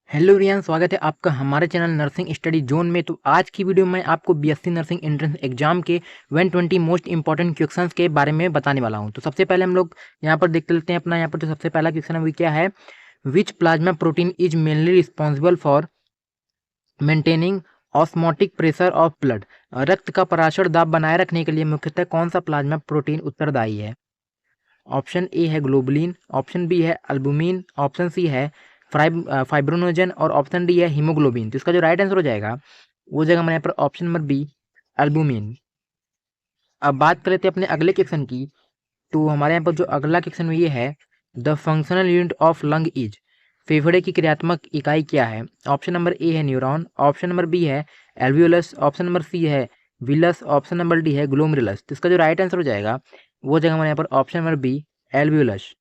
Hello Riyan, स्वागत है आपका हमारे चैनल नर्सिंग स्टडी जोन में। तो आज की वीडियो में आपको बीएससी नर्सिंग एंट्रेंस एग्जाम के 120 मोस्ट इंपॉर्टेंट क्वेश्चंस के बारे में बताने वाला हूं। तो सबसे पहले हम लोग यहाँ पर देख लेते हैं अपना यहाँ पर जो सबसे पहला क्वेश्चन है वो क्या है। Which plasma protein is mainly responsible for maintaining osmotic pressure of blood. रक्त का पराशर दाब बनाए रखने के लिए मुख्यतः कौन सा प्लाज्मा प्रोटीन उत्तरदायी है। ऑप्शन ए है ग्लोबुलिन, ऑप्शन बी है अल्बुमिन, ऑप्शन सी है फाइब्रोनोजन और ऑप्शन डी है हीमोग्लोबिन। तो इसका जो राइट आंसर हो जाएगा वो जाएगा हमारे यहाँ पर ऑप्शन नंबर बी, अल्बुमिन। अब बात कर लेते हैं अपने अगले क्वेश्चन की। तो हमारे यहाँ पर जो अगला क्वेश्चन ये है, the functional unit of lung is. फेफड़े की क्रियात्मक इकाई क्या है। ऑप्शन नंबर ए है न्यूरॉन, ऑप्शन नंबर बी है एल्वियोलस, ऑप्शन नंबर सी है विलस, ऑप्शन नंबर डी है ग्लोमेरुलस। तो इसका जो राइट आंसर हो जाएगा वो जाएगा हमारे यहाँ पर ऑप्शन नंबर बी, एल्वियोलस।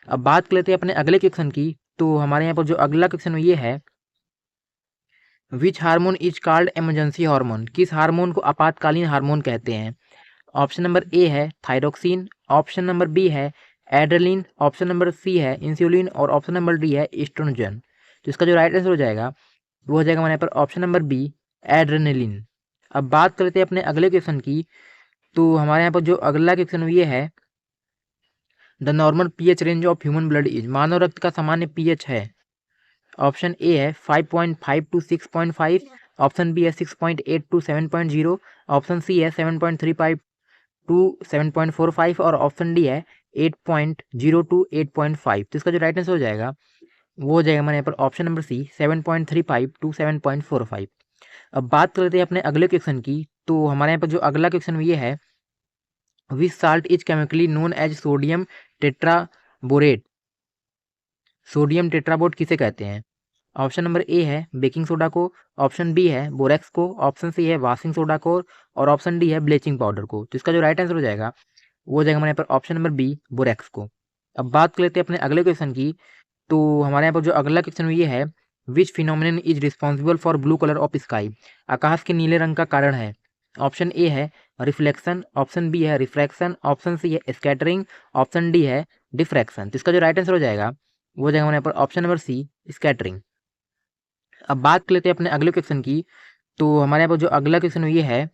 अब बात कर लेते हैं अपने अगले क्वेश्चन की। तो हमारे यहाँ पर जो अगला क्वेश्चन ये है, which hormone is called emergency hormone. किस हार्मोन को आपातकालीन हार्मोन कहते हैं। ऑप्शन नंबर ए है थायरोक्सिन, ऑप्शन नंबर बी है एड्रेलिन, ऑप्शन नंबर सी है इंसुलिन और ऑप्शन नंबर डी है एस्ट्रोजन। तो इसका जो राइट आंसर हो जाएगा वो हो जाएगा हमारे यहाँ पर ऑप्शन नंबर बी, एड्रेनलिन। अब बात कर लेते हैं अपने अगले क्वेश्चन की। तो हमारे यहाँ पर जो अगला क्वेश्चन ये है, the normal pH range of human blood is. मानव रक्त का सामान्य पीएच है। ऑप्शन ए है 5.5 टू 6.5, ऑप्शन बी है 6.8 टू 7.0, ऑप्शन सी है 7.35 टू 7.45 और ऑप्शन डी है 8.0 टू 8.5। तो इसका जो राइट आंसर हो जाएगा वो हो जाएगा हमारे यहाँ पर ऑप्शन नंबर सी, 7.35 टू 7.45। अब बात कर लेते हैं अपने अगले क्वेश्चन की। तो हमारे यहाँ पर जो अगला क्वेश्चन ये है, which salt is chemically known as sodium tetraborate. Sodium tetraborate किसे कहते हैं। ऑप्शन नंबर ए है बेकिंग सोडा को, ऑप्शन बी है बोरेक्स को, ऑप्शन सी है वाशिंग सोडा को और ऑप्शन डी है ब्लीचिंग पाउडर को। तो इसका जो राइट आंसर हो जाएगा वो हो जाएगा हमारे यहाँ पर ऑप्शन नंबर बी, बोरेक्स को। अब बात कर लेते हैं अपने अगले क्वेश्चन की। तो हमारे यहाँ पर जो अगला क्वेश्चन ये है, which phenomenon is responsible for blue colour of sky. आकाश के नीले रंग का कारण है। ऑप्शन ए है रिफ्लेक्शन, ऑप्शन बी है रिफ्रैक्शन, ऑप्शन सी है स्कैटरिंग, ऑप्शन डी है डिफ्रैक्शन। तो इसका जो राइट आंसर हो जाएगा वो हो जाएगा हमारे यहाँ पर ऑप्शन नंबर सी, स्कैटरिंग। अब बात कर लेते हैं अपने अगले क्वेश्चन की। तो हमारे यहाँ पर जो अगला क्वेश्चन ये है,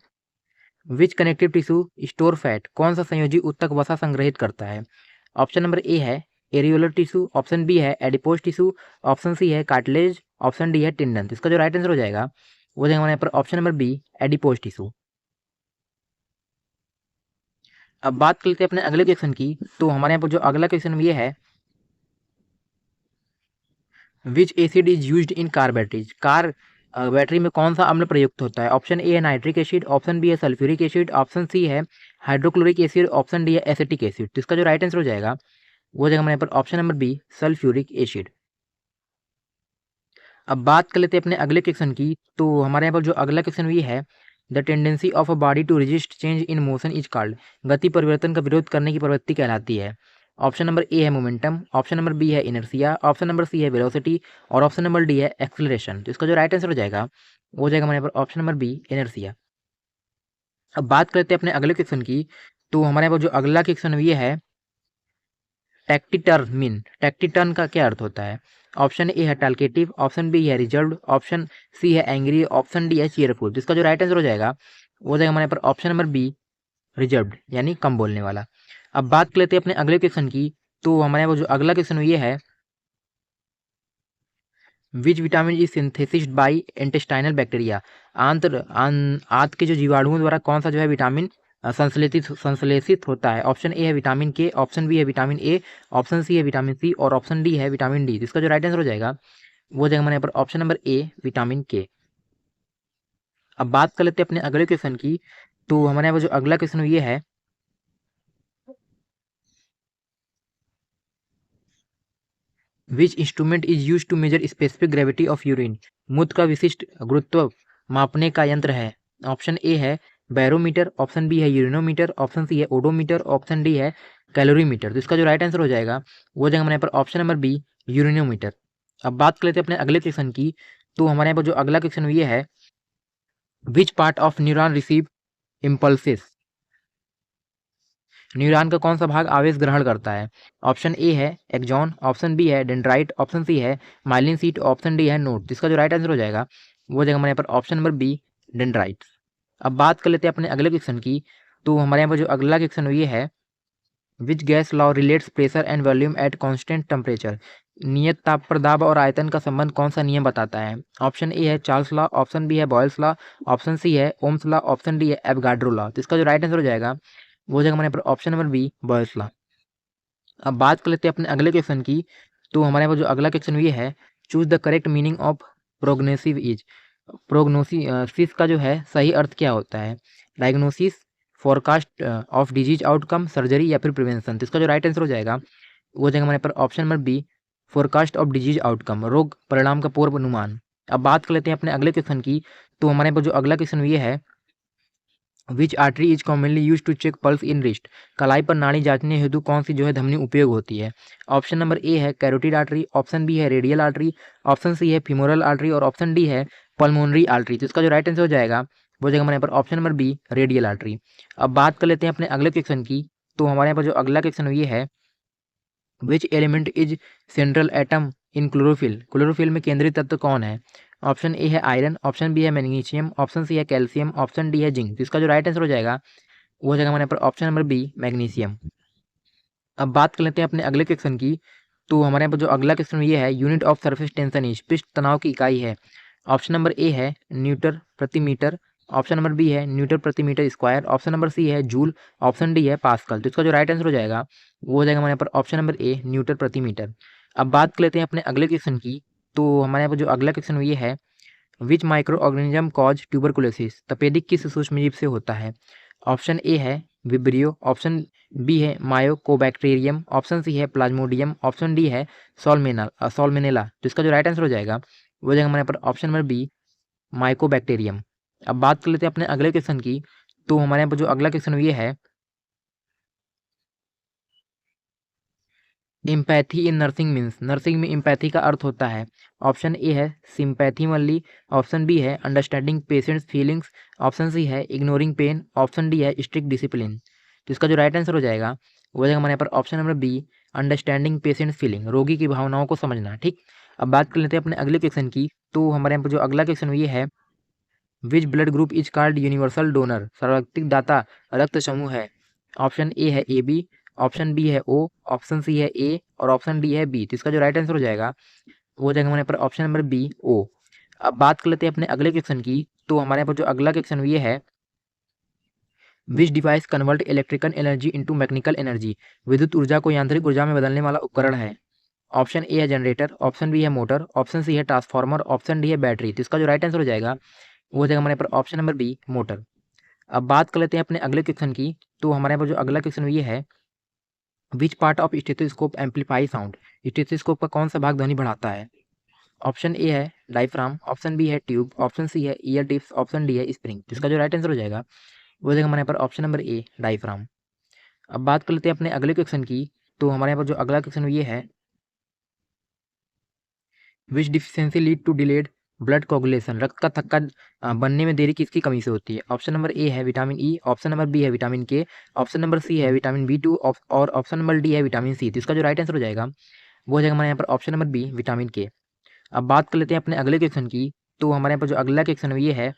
विच कनेक्टिव टिश्यू स्टोर फैट। कौन सा संयोजी ऊतक वसा संग्रहित करता है। ऑप्शन नंबर ए है एरियोलर टिश्यू, ऑप्शन बी है एडिपोज टिश्यू, ऑप्शन सी है कार्टिलेज, ऑप्शन डी है टिंडन। तो इसका जो राइट आंसर हो जाएगा वो जाएगा हमारे यहाँ पर option number B, adipose tissue. अब बात कर लेते हैं अपने अगले क्वेश्चन की। तो हमारे यहाँ पर जो अगला क्वेश्चन ये है, which acid is used in car batteries. Car battery में कौन सा अम्ल प्रयुक्त होता है। ऑप्शन ए है नाइट्रिक एसिड, ऑप्शन बी है सल्फ्यूरिक एसिड, ऑप्शन सी है हाइड्रोक्लोरिक एसिड, ऑप्शन डी है एसिटिक एसिड। तो इसका जो राइट आंसर हो जाएगा वो हो जाएगा हमारे यहाँ पर option number B, sulphuric acid. अब बात कर लेते हैं अपने अगले क्वेश्चन की। तो हमारे यहाँ पर जो अगला क्वेश्चन ये है, the tendency of a body to resist change in motion is called. गति परिवर्तन का विरोध करने की प्रवृत्ति कहलाती है। ऑप्शन नंबर ए है मोमेंटम, ऑप्शन नंबर बी है इनर्शिया, ऑप्शन नंबर सी है वेलोसिटी और ऑप्शन नंबर डी है एक्सेलरेशन। तो इसका जो राइट आंसर हो जाएगा वो हो जाएगा हमारे यहाँ पर ऑप्शन नंबर बी, इनर्शिया। अब बात करते हैं अपने अगले क्वेश्चन की। तो हमारे यहाँ पर जो अगला क्वेश्चन ये है, टैक्टिटर्मिन। टैक्टिटर्न का क्या अर्थ होता है। ऑप्शन ए है टैल्केटिव, ऑप्शन बी है रिजर्व्ड, ऑप्शन सी है एंग्री, ऑप्शन डी है चीयरफुल। तो इसका जो राइट आंसर हो जाएगा वो हो जाएगा हमारे यहाँ पर ऑप्शन नंबर बी, रिजर्व्ड, यानी कम बोलने वाला। अब बात कर लेते हैं अपने अगले क्वेश्चन की। तो हमारे यहाँ पर जो अगला क्वेश्चन ये है, which vitamin is synthesised by intestinal bacteria. आंत के जो जीवाणुओं द्वारा कौन सा जो है विटामिन संश्लेषित होता है। ऑप्शन ए है विटामिन के, ऑप्शन बी है विटामिन ए, ऑप्शन सी है विटामिन सी और ऑप्शन डी है विटामिन डी। तो इसका जो राइट आंसर हो जाएगा वो हो जाएगा हमारे यहाँ पर ऑप्शन नंबर ए, विटामिन के। अब बात कर लेते हैं अपने अगले क्वेश्चन की। तो हमारे यहाँ पर जो अगला क्वेश्चन ये है, which instrument is use to measure specific gravity of urine. मूत्र का विशिष्ट गुरुत्व मापने का यंत्र है। ऑप्शन ए है बैरोमीटर, ऑप्शन बी है यूरिनोमीटर, ऑप्शन सी है ओडोमीटर, ऑप्शन डी है कैलोरीमीटर। तो इसका जो राइट आंसर हो जाएगा वो हो जाएगा हमारे यहाँ पर ऑप्शन नंबर बी, यूरिनोमीटर। अब बात कर लेते हैं अपने अगले क्वेश्चन की। तो हमारे यहाँ पर जो अगला क्वेश्चन ये है, which part of neuron receive impulses. Neuron का कौन सा भाग आवेश ग्रहण करता है? ऑप्शन ए है एक्सॉन, ऑप्शन बी है डेंड्राइट, ऑप्शन सी है माइलिन शीट, ऑप्शन डी है नोड। जिसका जो राइट आंसर हो जाएगा वो हो जाएगा हमारे यहाँ पर ऑप्शन नंबर बी डेंड्राइट। अब बात कर लेते हैं अपने अगले क्वेश्चन की। तो हमारे यहाँ पर जो अगला क्वेश्चन ये है, which gas law relates pressure and volume at constant temperature? नियत ताप पर दाब और आयतन का संबंध कौन सा नियम बताता है? ऑप्शन ए है चार्ल्स लॉ, ऑप्शन बी है बॉयल्स लॉ, ऑप्शन सी है ओम्स लॉ, ऑप्शन डी है एवोगाड्रो लॉ। तो इसका जो राइट आंसर हो जाएगा वो हो जाएगा हमारे यहाँ पर option number B Boyle's law. अब बात कर लेते हैं अपने अगले क्वेश्चन की। तो हमारे यहाँ पर जो अगला क्वेश्चन ये है, choose the correct meaning of prognosis is. Prognosis का जो है सही अर्थ क्या होता है? Diagnosis, forecast of disease outcome, surgery या फिर प्रिवेंशन। तो इसका जो राइट आंसर हो जाएगा वो हो जाएगा हमारे पर option number B forecast of disease outcome, रोग परिणाम का पूर्व अनुमान। अब बात कर लेते हैं अपने अगले क्वेश्चन की। तो हमारे पर जो अगला क्वेश्चन ये है, which artery is commonly use to check pulse in wrist? कलाई पर नाड़ी जांचने हेतु कौन सी जो है धमनी उपयोग होती है? ऑप्शन नंबर ए है कैरोटिड आर्टरी, ऑप्शन बी है रेडियल आर्टरी, ऑप्शन सी है फीमोरल आर्टरी और ऑप्शन डी है पल्मोनरी आर्टरी। तो इसका जो राइट आंसर हो जाएगा वो हो जाएगा हमारे यहाँ पर option number B radial artery. अब बात कर लेते हैं अपने अगले क्वेश्चन की। तो हमारे यहाँ पर जो अगला क्वेश्चन ये है, which element is central atom in chlorophyll? Chlorophyll में केंद्रीय तत्व कौन है? ऑप्शन ए है आयरन, ऑप्शन बी है मैग्नीशियम, ऑप्शन सी है कैल्शियम, ऑप्शन डी है जिंक। तो इसका जो राइट आंसर हो जाएगा वो हो जाएगा हमारे यहाँ पर ऑप्शन नंबर बी मैग्नीशियम। अब बात कर लेते हैं अपने अगले क्वेश्चन की। तो हमारे यहाँ पर जो अगला क्वेश्चन ये है, unit of surface tension is, पृष्ठ तनाव की इकाई है। ऑप्शन नंबर ए है न्यूटन प्रति मीटर, ऑप्शन नंबर बी है न्यूटन प्रति metre square, option number C है जूल, ऑप्शन डी है पास्कल। तो इसका जो राइट आंसर हो जाएगा वो हो जाएगा हमारे यहाँ पर ऑप्शन नंबर ए न्यूटन प्रति मीटर। अब बात कर लेते हैं अपने अगले क्वेश्चन की। तो हमारे यहाँ पर जो अगला क्वेश्चन ये है, विच माइक्रो ऑर्गेनिज्म कॉज ट्यूबरकुलोसिस? तपेदिक किस सूक्ष्मजीव से होता है? ऑप्शन ए है विब्रियो, ऑप्शन बी है मायोकोबैक्टीरियम, ऑप्शन सी है प्लाज्मोडियम, ऑप्शन डी है सॉल्मेनेला। तो इसका जो राइट आंसर हो जाएगा वो हो जाएगा हमारे यहाँ पर ऑप्शन नंबर बी माइकोबैक्टीरियम। अब बात कर लेते हैं अपने अगले क्वेश्चन की। तो हमारे यहाँ पर जो अगला क्वेश्चन ये है, empathy in nursing means, nursing में इम्पैथी का अर्थ होता है। ऑप्शन ए है सिंपैथी मल्ली, ऑप्शन बी है understanding patients feelings, option C है इग्नोरिंग पेन, ऑप्शन डी है स्ट्रिक्ट डिसिप्लिन। तो इसका जो राइट आंसर हो जाएगा वो हो जाएगा हमारे यहाँ पर option number be understanding patients feeling, रोगी की भावनाओं को समझना। ठीक, अब बात कर लेते हैं अपने अगले क्वेश्चन की। तो हमारे यहाँ पर जो अगला क्वेश्चन ये है, which blood group is called universal donor? सर्वव्यापी दाता रक्त समूह है। ऑप्शन ए है ए बी, ऑप्शन बी है ओ, ऑप्शन सी है ए और ऑप्शन डी है बी। तो इसका जो राइट आंसर हो जाएगा वो हो जाएगा हमारे पर ऑप्शन नंबर बी ओ। अब बात कर लेते हैं अपने अगले क्वेश्चन की। तो हमारे यहाँ पर जो अगला क्वेश्चन ये है, which device convert electrical energy into mechanical energy? विद्युत ऊर्जा को यांत्रिक ऊर्जा में बदलने वाला उपकरण है। ऑप्शन ए है जनरेटर, ऑप्शन बी है मोटर, ऑप्शन सी है ट्रांसफार्मर, ऑप्शन डी है बैटरी। तो इसका जो राइट आंसर हो जाएगा वो हो जाएगा हमारे पर ऑप्शन नंबर बी मोटर। अब बात कर लेते हैं अपने अगले क्वेश्चन की। तो हमारे यहाँ पर जो अगला क्वेश्चन ये है, which part of stethoscope amplify sound? Stethoscope का कौन सा भाग ध्वनि बढ़ाता है? ऑप्शन ए है डायफ्राम, ऑप्शन बी है ट्यूब, ऑप्शन सी है ईयर टिप्स, ऑप्शन डी है स्प्रिंग। इसका जो राइट आंसर हो जाएगा वो हो जाएगा हमारे यहाँ पर ऑप्शन नंबर ए डायफ्राम। अब बात कर लेते हैं अपने अगले क्वेश्चन की। तो हमारे यहाँ पर जो अगला क्वेश्चन ये है, which deficiency lead to delayed blood coagulation? रक्त का थक्का बनने में देरी किसकी कमी से होती है? ऑप्शन नंबर ए है vitamin E, option number B है vitamin K, option number C है विटामिन बी2 और ऑप्शन नंबर डी है विटामिन सी। तो इसका जो राइट आंसर हो जाएगा वो हो जाएगा हमारे यहाँ पर ऑप्शन नंबर बी विटामिन के। अब बात कर लेते हैं अपने अगले क्वेश्चन की। तो हमारे यहाँ पर जो अगला क्वेश्चन ये है,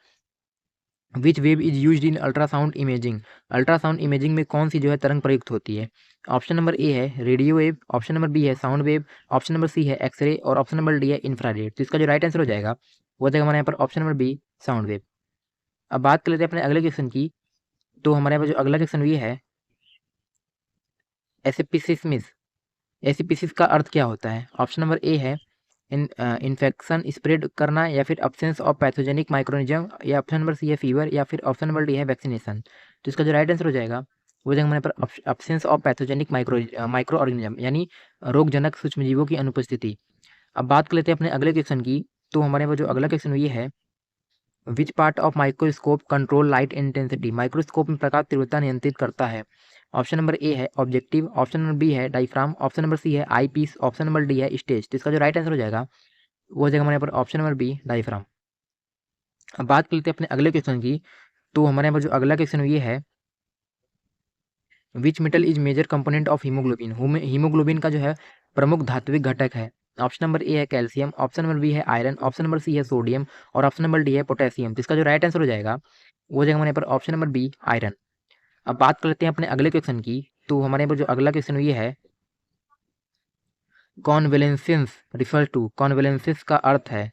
which wave is used in ultrasound imaging? Ultrasound imaging में कौन सी जो है तरंग प्रयुक्त होती है? ऑप्शन नंबर ए है radio wave, option number B है sound wave, option number C है एक्सरे और ऑप्शन नंबर डी है इंफ्रारेड। तो इसका जो राइट आंसर हो जाएगा वो हो जाएगा हमारे यहाँ पर option number B sound wave. अब बात कर लेते हैं अपने अगले क्वेश्चन की। तो हमारे यहाँ पर जो अगला क्वेश्चन ये है, एसिपिसिस्मिस, एसिपिसिस का अर्थ क्या होता है? ऑप्शन नंबर ए है इन्फेक्शन स्प्रेड करना, या फिर अब्सेंस ऑफ पैथोजेनिक माइक्रोनिज्म, या ऑप्शन नंबर सी है फीवर, या फिर ऑप्शन नंबर डी है वैक्सीनेशन। तो इसका जो राइट आंसर हो जाएगा वो हो जाएगा हमारे पर absence of pathogenic micro organism, यानी रोगजनक सूक्ष्मजीवों की अनुपस्थिति। अब बात कर लेते हैं अपने अगले क्वेश्चन की। तो हमारे पास जो अगला क्वेश्चन ये है, which part of microscope control light intensity? Microscope में प्रकाश तीव्रता नियंत्रित करता है। ऑप्शन नंबर ए है ऑब्जेक्टिव, ऑप्शन नंबर बी है डायफ्राम, ऑप्शन नंबर सी है आई पीस, ऑप्शन नंबर डी है स्टेज। तो इसका जो राइट आंसर हो जाएगा वो हो जाएगा हमारे यहाँ पर ऑप्शन नंबर बी डायफ्राम। अब बात कर लेते हैं अपने अगले क्वेश्चन की। तो हमारे यहाँ पर जो अगला क्वेश्चन ये है, which metal is major component of haemoglobin, haemoglobin का जो है प्रमुख धात्विक घटक है। ऑप्शन नंबर ए है कैल्शियम, ऑप्शन नंबर बी है आयरन, ऑप्शन नंबर सी है सोडियम और ऑप्शन नंबर डी है पोटेशियम। जिसका जो राइट आंसर हो जाएगा वो हो जाएगा हमारे पर ऑप्शन नंबर बी आयरन। अब बात कर लेते हैं अपने अगले क्वेश्चन की। तो हमारे पर जो अगला क्वेश्चन ये है, कॉन्वेलेंसेंस रिफर टू, कॉन्वेलेंसेंस का अर्थ है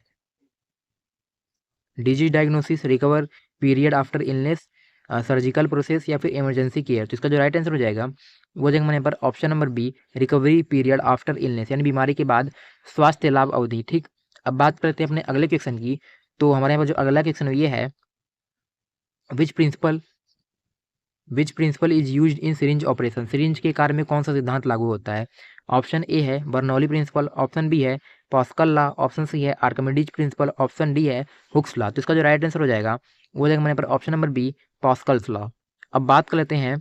disease diagnosis, recover period after illness, surgical process या फिर इमरजेंसी केयर। तो इसका जो राइट आंसर हो जाएगा वो हो जाएगा हमारे पर option number B recovery period after illness, यानी बीमारी के बाद स्वास्थ्य लाभ अवधि। ठीक, अब बात करते हैं अपने अगले क्वेश्चन की। तो हमारे यहाँ पर जो अगला क्वेश्चन ये है, which principle is used in syringe operation, syringe के कार्य में कौन सा सिद्धांत लागू होता है। ऑप्शन ए है बर्नौली प्रिंसिपल, ऑप्शन बी है पास्कल लॉ, ऑप्शन सी है आर्किमिडीज प्रिंसिपल, ऑप्शन डी है हुक्स लॉ। तो इसका जो राइट आंसर हो जाएगा वो जाएगा हमारे पर option number B Pascal's law. अब बात कर लेते हैं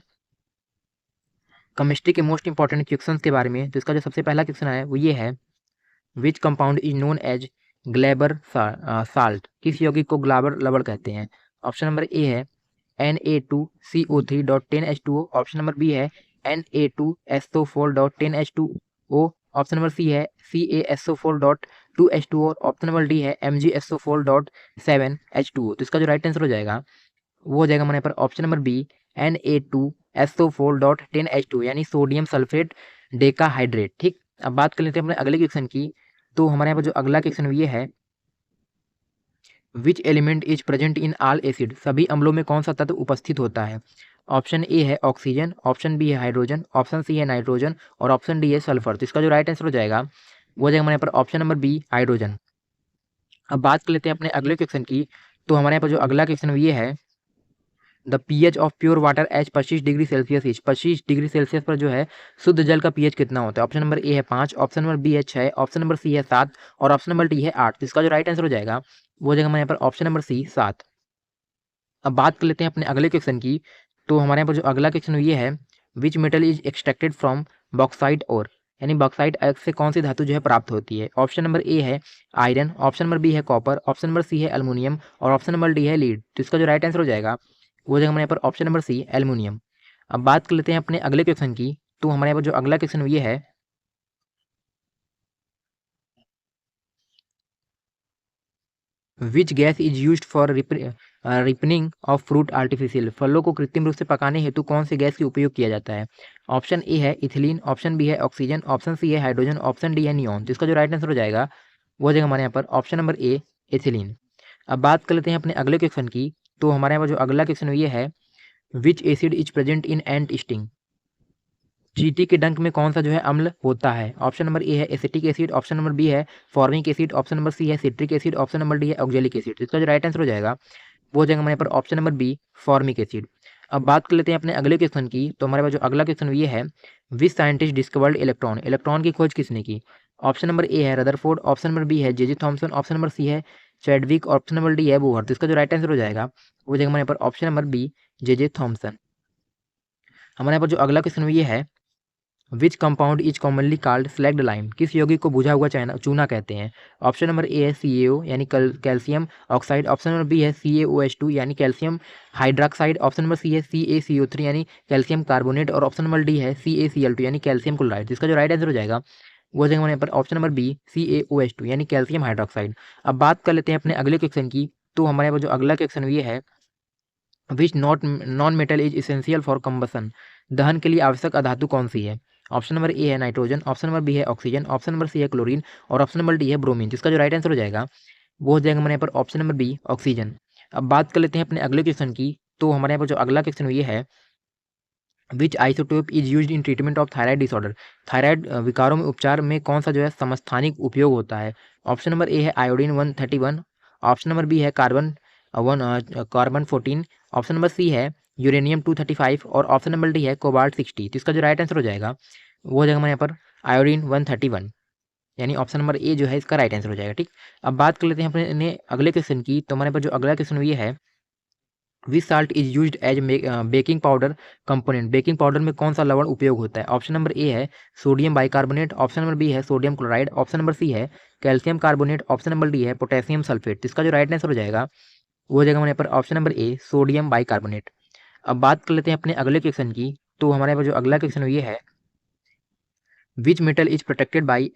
केमिस्ट्री के मोस्ट इंपॉर्टेंट क्वेश्चन के बारे में। तो इसका जो सबसे पहला क्वेश्चन है वो ये है, which compound is known as Glauber salt, किस यौगिक को ग्लाबर लवण कहते हैं। ऑप्शन नंबर ए है Na2CO3.10H2O, ऑप्शन नंबर बी है Na2SO4.10H2O, ऑप्शन नंबर सी है CaSO4.2H2O, ऑप्शन नंबर डी है MgSO4.7H2O। तो इसका जो राइट आंसर हो जाएगा वो हो जाएगा हमारे पर ऑप्शन नंबर बी Na2SO4.10H2, यानी सोडियम सल्फेट डेकाहाइड्रेट। ठीक, अब बात कर लेते हैं अपने अगले क्वेश्चन की। तो हमारे यहाँ पर जो अगला क्वेश्चन ये है, which element is present in all acid, सभी अम्लों में कौन सा तत्व उपस्थित होता है। ऑप्शन ए है ऑक्सीजन, ऑप्शन बी है हाइड्रोजन, ऑप्शन सी है नाइट्रोजन और ऑप्शन डी है सल्फर। तो इसका जो राइट आंसर हो जाएगा वो हो जाएगा हमारे यहाँ पर ऑप्शन नंबर बी हाइड्रोजन। अब बात कर लेते हैं अपने अगले क्वेश्चन की। तो हमारे यहाँ पर जो अगला क्वेश्चन ये है, the pH of pure water as 25 degree Celsius is, 25 degree Celsius पर जो है शुद्ध जल का पीएच कितना होता है। ऑप्शन नंबर ए है 5, ऑप्शन नंबर बी है 6, ऑप्शन नंबर सी है 7 और ऑप्शन नंबर डी है 8। तो इसका जो राइट आंसर हो जाएगा वो हो जाएगा हमारे यहाँ पर ऑप्शन नंबर सी 7। अब बात कर लेते हैं अपने अगले क्वेश्चन की। तो हमारे यहाँ पर जो अगला क्वेश्चन ये है, which metal is extracted from bauxite और, यानी बॉक्साइट से कौन सी धातु जो है प्राप्त होती है। ऑप्शन नंबर ए है आयरन, ऑप्शन नंबर बी है कॉपर, ऑप्शन नंबर सी है एल्युमिनियम और ऑप्शन नंबर डी है लीड। तो इसका जो राइट आंसर हो जाएगा वो हो जाएगा हमारे यहाँ पर ऑप्शन नंबर सी एल्युमिनियम। अब बात कर लेते हैं अपने अगले क्वेश्चन की। तो हमारे यहाँ पर जो अगला क्वेश्चन ये है, which gas is used for ripening of fruit artificial, फलों को कृत्रिम रूप से पकाने हेतु कौन सी गैस का उपयोग किया जाता है। ऑप्शन ए है इथिलीन, ऑप्शन बी है ऑक्सीजन, ऑप्शन सी है हाइड्रोजन, ऑप्शन डी है नियॉन। तो इसका जो राइट आंसर हो जाएगा वो हो जाएगा हमारे यहाँ पर ऑप्शन नंबर ए इथिलीन। अब बात कर लेते हैं अपने अगले क्वेश्चन की। तो हमारे यहाँ पर जो अगला क्वेश्चन ये है, which acid is present in ant sting, चींटी के डंक में कौन सा जो है अम्ल होता है। ऑप्शन नंबर ए है acetic acid, option number B है formic acid, option number C है citric acid, option number D है ऑक्जेलिक एसिड। इसका जो राइट आंसर हो जाएगा वो हो जाएगा हमारे पर option number B formic acid. अब बात कर लेते हैं अपने अगले क्वेश्चन की। तो हमारे पास जो अगला क्वेश्चन ये है, which scientist discovered electron, electron की खोज किसने की। ऑप्शन नंबर ए है रदरफोर्ड, ऑप्शन नंबर बी है J Thomson, option number C है चैडविक, ऑप्शन नंबर डी है बोहर। तो इसका जो राइट आंसर हो जाएगा वो हो जाएगा हमारे पर option number B J Thomson. हमारे यहाँ पर जो अगला क्वेश्चन ये है, which compound is commonly called slaked lime, किस यौगिक को बुझा हुआ चूना कहते हैं। ऑप्शन नंबर ए है CaO यानी calcium oxide, option number B है CaOH2 यानी calcium hydroxide, option number C है CaCO3 यानी कैल्शियम कार्बोनेट और ऑप्शन नंबर डी है CaCl2 यानी कैल्शियम क्लोराइड। जिसका जो राइट आंसर हो जाएगा वो हो जाएगा हमारे यहाँ पर ऑप्शन नंबर बी CaOH2 यानी कैल्शियम हाइड्रोक्साइड। अब बात कर लेते हैं अपने अगले क्वेश्चन की। तो हमारे यहाँ पर जो अगला क्वेश्चन ये है, which non metal is essential for combustion, दहन के लिए आवश्यक अधातु कौन सी है। ऑप्शन नंबर ए है नाइट्रोजन, ऑप्शन नंबर बी है ऑक्सीजन, ऑप्शन नंबर सी है क्लोरीन और ऑप्शन नंबर डी है ब्रोमीन। जिसका जो राइट आंसर हो जाएगा वो हो जाएगा हमारे यहाँ पर ऑप्शन नंबर बी ऑक्सीजन। अब बात कर लेते हैं अपने अगले क्वेश्चन की। तो हमारे यहाँ पर जो अगला क्वेश्चन ये है, which isotope is used in treatment of thyroid disorder, thyroid विकारों में उपचार में कौन सा जो है समस्थानिक उपयोग होता है। ऑप्शन नंबर ए है आयोडीन 131, ऑप्शन नंबर बी है कार्बन 14, ऑप्शन नंबर सी है यूरेनियम 235 और ऑप्शन नंबर डी है कोबाल्ट 60। तो इसका जो राइट आंसर हो जाएगा वो हो जाएगा हमारे यहाँ पर आयोडीन 131, यानी ऑप्शन नंबर ए जो है इसका राइट आंसर हो जाएगा। ठीक, अब बात कर लेते हैं अपने अगले क्वेश्चन की। तो हमारे पास जो अगला क्वेश्चन ये है, which salt is used as baking powder component, baking powder में कौन सा लवण उपयोग होता है। ऑप्शन नंबर ए है sodium bicarbonate, option number B है sodium chloride, option number C है calcium carbonate, option number D है पोटेशियम सल्फेट। इसका जो राइट आंसर हो जाएगा वो हो जाएगा हमारे पर ऑप्शन नंबर ए सोडियम बाइकार्बोनेट। अब बात कर लेते हैं अपने अगले क्वेश्चन की। तो हमारे पास जो अगला क्वेश्चन ये है, which metal is protected by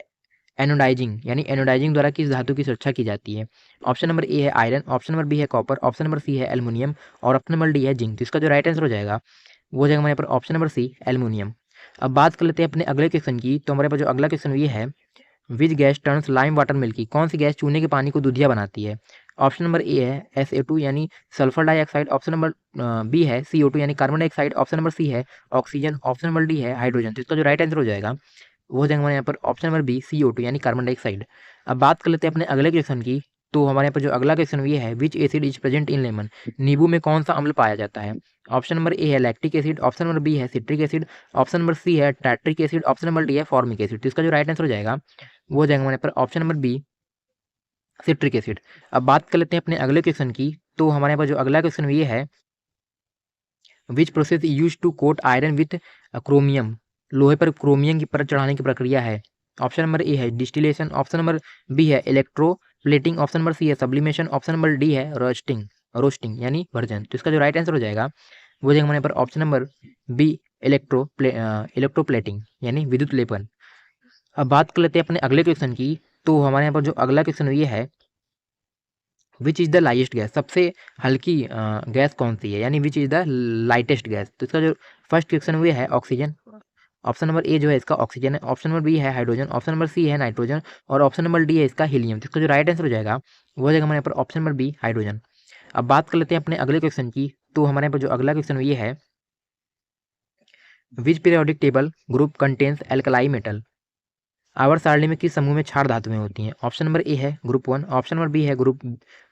anodizing, यानी एनोडाइजिंग द्वारा किस धातु की सुरक्षा की जाती है। ऑप्शन नंबर ए है आयरन, ऑप्शन नंबर बी है कॉपर, ऑप्शन नंबर सी है एल्युमिनियम और ऑप्शन नंबर डी है जिंक। तो इसका जो राइट आंसर हो जाएगा वो हो जाएगा हमारे पर ऑप्शन नंबर सी एल्युमिनियम। अब बात कर लेते हैं अपने अगले क्वेश्चन की। तो हमारे पास जो अगला क्वेश्चन ये है, which gas turns lime water milky, कौन सी गैस चूने के पानी को दूधिया बनाती है। ऑप्शन नंबर ए है SA2 यानी sulphur dioxide, option number B है CO2 यानी carbon dioxide, option number C है ऑक्सीजन, ऑप्शन नंबर डी है हाइड्रोजन। तो इसका जो राइट आंसर हो जाएगा वो हो जाएगा हमारे यहाँ पर ऑप्शन नंबर बी CO2 यानी कार्बन डाइऑक्साइड। अब बात कर लेते हैं अपने अगले क्वेश्चन की। तो हमारे यहाँ पर जो अगला क्वेश्चन ये है, which acid is present in lemon, नींबू में कौन सा अम्ल पाया जाता है। ऑप्शन नंबर ए है lactic acid, option number B है citric acid, option number C है tartaric acid, option number D है फॉर्मिक एसिड। तो इसका जो राइट आंसर हो जाएगा वो हो जाएगा हमारे पर option number B citric acid. अब बात कर लेते हैं अपने अगले क्वेश्चन की। तो हमारे पास जो अगला क्वेश्चन ये है, which process use to coat iron with chromium, लोहे पर क्रोमियम की परत चढ़ाने की प्रक्रिया है। ऑप्शन नंबर ए है डिस्टिलेशन, ऑप्शन नंबर बी है इलेक्ट्रोप्लेटिंग, ऑप्शन नंबर सी है सब्लिमेशन, ऑप्शन नंबर डी है रोस्टिंग, रोस्टिंग यानी वर्जन। तो इसका जो राइट आंसर हो जाएगा वो हो जाएगा हमारे पर ऑप्शन नंबर बी इलेक्ट्रोप्लेटिंग यानी विद्युत लेपन। अब बात कर लेते हैं अपने अगले क्वेश्चन की। तो हमारे यहाँ पर जो अगला क्वेश्चन ये है, which is the lightest gas, सबसे हल्की गैस कौन सी है, यानी which is the lightest gas. तो इसका जो फर्स्ट क्वेश्चन हुआ है ऑक्सीजन, ऑप्शन नंबर ए जो है इसका ऑक्सीजन है, ऑप्शन नंबर बी है हाइड्रोजन, ऑप्शन नंबर सी है नाइट्रोजन और ऑप्शन नंबर डी है इसका हीलियम। तो इसका जो राइट आंसर हो जाएगा वो हो जाएगा हमारे यहाँ पर ऑप्शन नंबर बी हाइड्रोजन। अब बात कर लेते हैं अपने अगले क्वेश्चन की। तो हमारे यहाँ पर जो अगला क्वेश्चन ये है, which periodic table group contains alkali metal, आवर्त सारणी में किस समूह में क्षार धातुएं होती हैं। ऑप्शन नंबर ए है ग्रुप 1, ऑप्शन नंबर बी है ग्रुप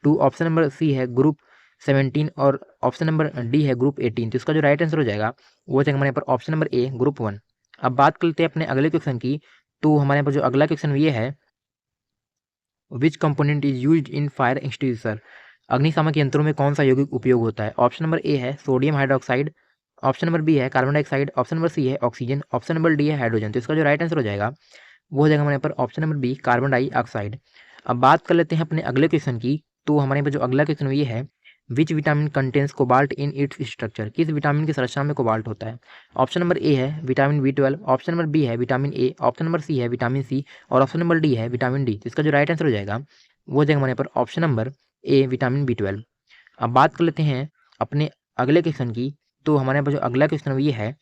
2, ऑप्शन नंबर सी है ग्रुप 17 और ऑप्शन नंबर डी है ग्रुप 18। तो इसका जो राइट आंसर हो जाएगा वो हो जाएगा हमारे पर ऑप्शन नंबर ए ग्रुप 1। अब बात कर लेते हैं अपने अगले क्वेश्चन की। तो हमारे यहाँ पर जो अगला क्वेश्चन ये है, विच component is use in fire extinguisher, अग्निशामक यंत्रों में कौन सा यौगिक उपयोग होता है। ऑप्शन नंबर ए है sodium hydroxide, option number B है carbon dioxide, option number C है ऑक्सीजन, ऑप्शन नंबर डी है हाइड्रोजन। तो इसका जो राइट आंसर हो जाएगा वो हो जाएगा हमारे यहाँ पर option number B carbon dioxide. अब बात कर लेते हैं अपने अगले क्वेश्चन की। तो हमारे यहाँ पर जो अगला क्वेश्चन ये है, which vitamin contains cobalt in its structure, किस विटामिन की संरचना में कोबाल्ट होता है। ऑप्शन नंबर ए है vitamin B12, option number B है vitamin A, option number C है विटामिन सी और ऑप्शन नंबर डी है विटामिन डी। तो इसका जो राइट आंसर हो जाएगा वो हो जाएगा हमारे यहाँ पर option number A vitamin B12। अब बात कर लेते हैं अपने अगले क्वेश्चन की। तो हमारे यहाँ पर जो अगला क्वेश्चन ये है,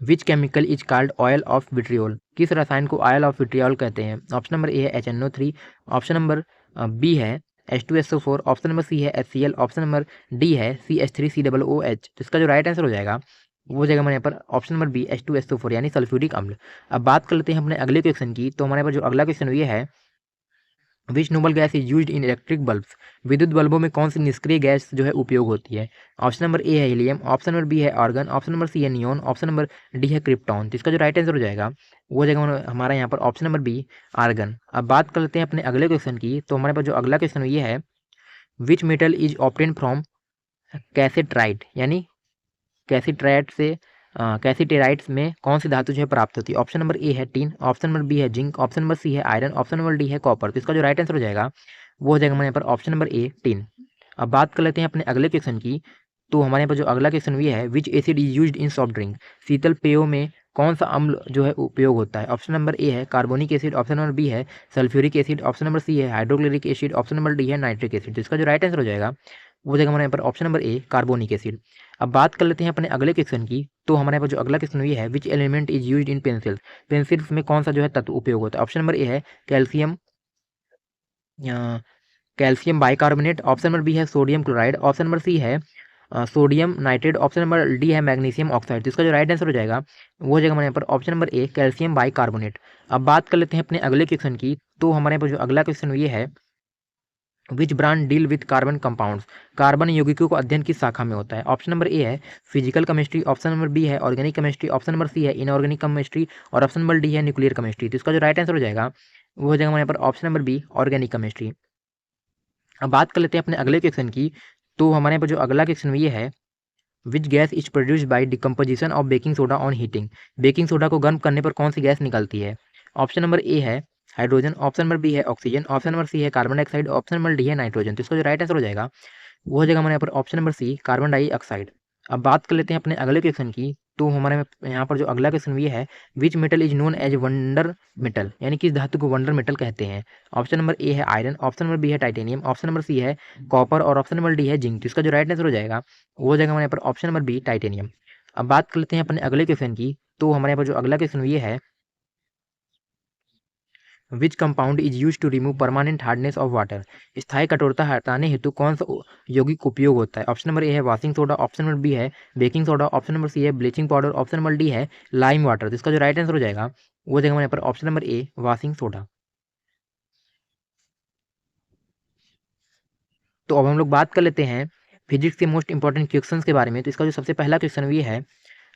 which chemical is called oil of vitriol, किस रसायन को ऑयल ऑफ विट्रियोल कहते हैं। ऑप्शन नंबर ए है HNO3, ऑप्शन नंबर बी है H2SO4, ऑप्शन नंबर सी है HCl, ऑप्शन नंबर डी है CH3COOH। तो इसका जो राइट आंसर हो जाएगा वो हो जाएगा हमारे यहाँ पर ऑप्शन नंबर बी H2SO4 यानी सल्फ्यूरिक अम्ल। अब बात कर लेते हैं अपने अगले क्वेश्चन की। तो हमारे पास जो अगला क्वेश्चन ये है, which noble gas is used in electric bulbs, विद्युत बल्बों में कौन सी निष्क्रिय गैस जो है उपयोग होती है। ऑप्शन नंबर ए है हीलियम, ऑप्शन नंबर बी है आर्गन, ऑप्शन नंबर सी है नियोन, ऑप्शन नंबर डी है क्रिप्टॉन। तो इसका जो राइट आंसर हो जाएगा वो हो जाएगा हमारा यहाँ पर ऑप्शन नंबर बी आर्गन। अब बात कर लेते हैं अपने अगले क्वेश्चन की। तो हमारे पास जो अगला क्वेश्चन ये है, which metal is obtain from cassiterite, यानी कैसीट्राइट से कैसीटेराइट्स में कौन सी धातु जो है प्राप्त होती है। ऑप्शन नंबर ए है टीन, ऑप्शन नंबर बी है जिंक, ऑप्शन नंबर सी है आयरन, ऑप्शन नंबर डी है कॉपर। तो इसका जो राइट आंसर हो जाएगा वो हो जाएगा हमारे यहाँ पर ऑप्शन नंबर ए टीन। अब बात कर लेते हैं अपने अगले क्वेश्चन की। तो हमारे यहाँ पर जो अगला क्वेश्चन ये है, which acid is used in soft drink, शीतल पेयों में कौन सा अम्ल जो है उपयोग होता है। ऑप्शन नंबर ए है carbonic acid, option number B है sulphuric acid, option number C है hydrochloric acid, option number D है नाइट्रिक एसिड। तो इसका जो राइट आंसर हो जाएगा वो हो जाएगा हमारे यहाँ पर ऑप्शन नंबर ए कार्बोनिक एसिड। अब बात कर लेते हैं अपने अगले क्वेश्चन की। तो हमारे यहाँ पर जो अगला क्वेश्चन ये है, which element is used in pencils, pencils में कौन सा जो है तत्व उपयोग होता है। ऑप्शन नंबर ए है calcium calcium bicarbonate, option number B है sodium chloride, option number C है sodium nitrate, option number D है मैग्नीशियम ऑक्साइड। तो इसका जो राइट आंसर हो जाएगा वो हो जाएगा हमारे यहाँ पर ऑप्शन नंबर ए कैल्शियम बाइकार्बोनेट। अब बात कर लेते हैं अपने अगले क्वेश्चन की। तो हमारे यहाँ पर जो अगला क्वेश्चन ये है, which brand deal with carbon compounds, carbon यौगिकों को अध्ययन किस शाखा में होता है। ऑप्शन नंबर ए है physical chemistry, option number B है organic chemistry, option number C है इनऑर्गेनिक केमिस्ट्री और ऑप्शन नंबर डी है न्यूक्लियर केमिस्ट्री। तो इसका जो राइट आंसर हो जाएगा वो हो जाएगा हमारे यहाँ पर option number B organic chemistry. अब बात कर लेते हैं अपने अगले क्वेश्चन की। तो हमारे यहाँ पर जो अगला क्वेश्चन ये है, which gas is produced by decomposition of baking soda on heating, baking soda को गर्म करने पर कौन सी गैस निकलती है। ऑप्शन नंबर ए है हाइड्रोजन, ऑप्शन नंबर बी है ऑक्सीजन, ऑप्शन नंबर सी है carbon dioxide, option number D है नाइट्रोजन। तो इसका जो राइट आंसर हो जाएगा वो हो जाएगा हमारे यहाँ पर option number C carbon dioxide. अब बात कर लेते हैं अपने अगले क्वेश्चन की। तो हमारे यहाँ पर जो अगला क्वेश्चन ये है, which metal is known as wonder metal, यानी कि इस धातु को वंडर मेटल कहते हैं। ऑप्शन नंबर ए है आयरन, ऑप्शन नंबर बी है टाइटेनियम, ऑप्शन नंबर सी है कॉपर और ऑप्शन नंबर डी है जिंक। तो इसका जो राइट आंसर हो जाएगा वो हो जाएगा हमारे यहाँ पर ऑप्शन नंबर बी टाइटेनियम। अब बात कर लेते हैं अपने अगले क्वेश्चन की। तो हमारे यहाँ पर जो अगला क्वेश्चन ये है, which compound is use to remove permanent hardness of water, स्थायी कठोरता हटाने हेतु कौन सा यौगिक उपयोग होता है। ऑप्शन नंबर ए है washing soda, option number B है baking soda, option number C है bleaching powder, option number D है लाइम वाटर। तो इसका जो राइट आंसर हो जाएगा वो हो जाएगा हमारे यहाँ पर ऑप्शन नंबर ए वॉशिंग सोडा। तो अब हम लोग बात कर लेते हैं फिजिक्स के मोस्ट इंपॉर्टेंट क्वेश्चंस के बारे में। तो इसका जो सबसे पहला क्वेश्चन ये है,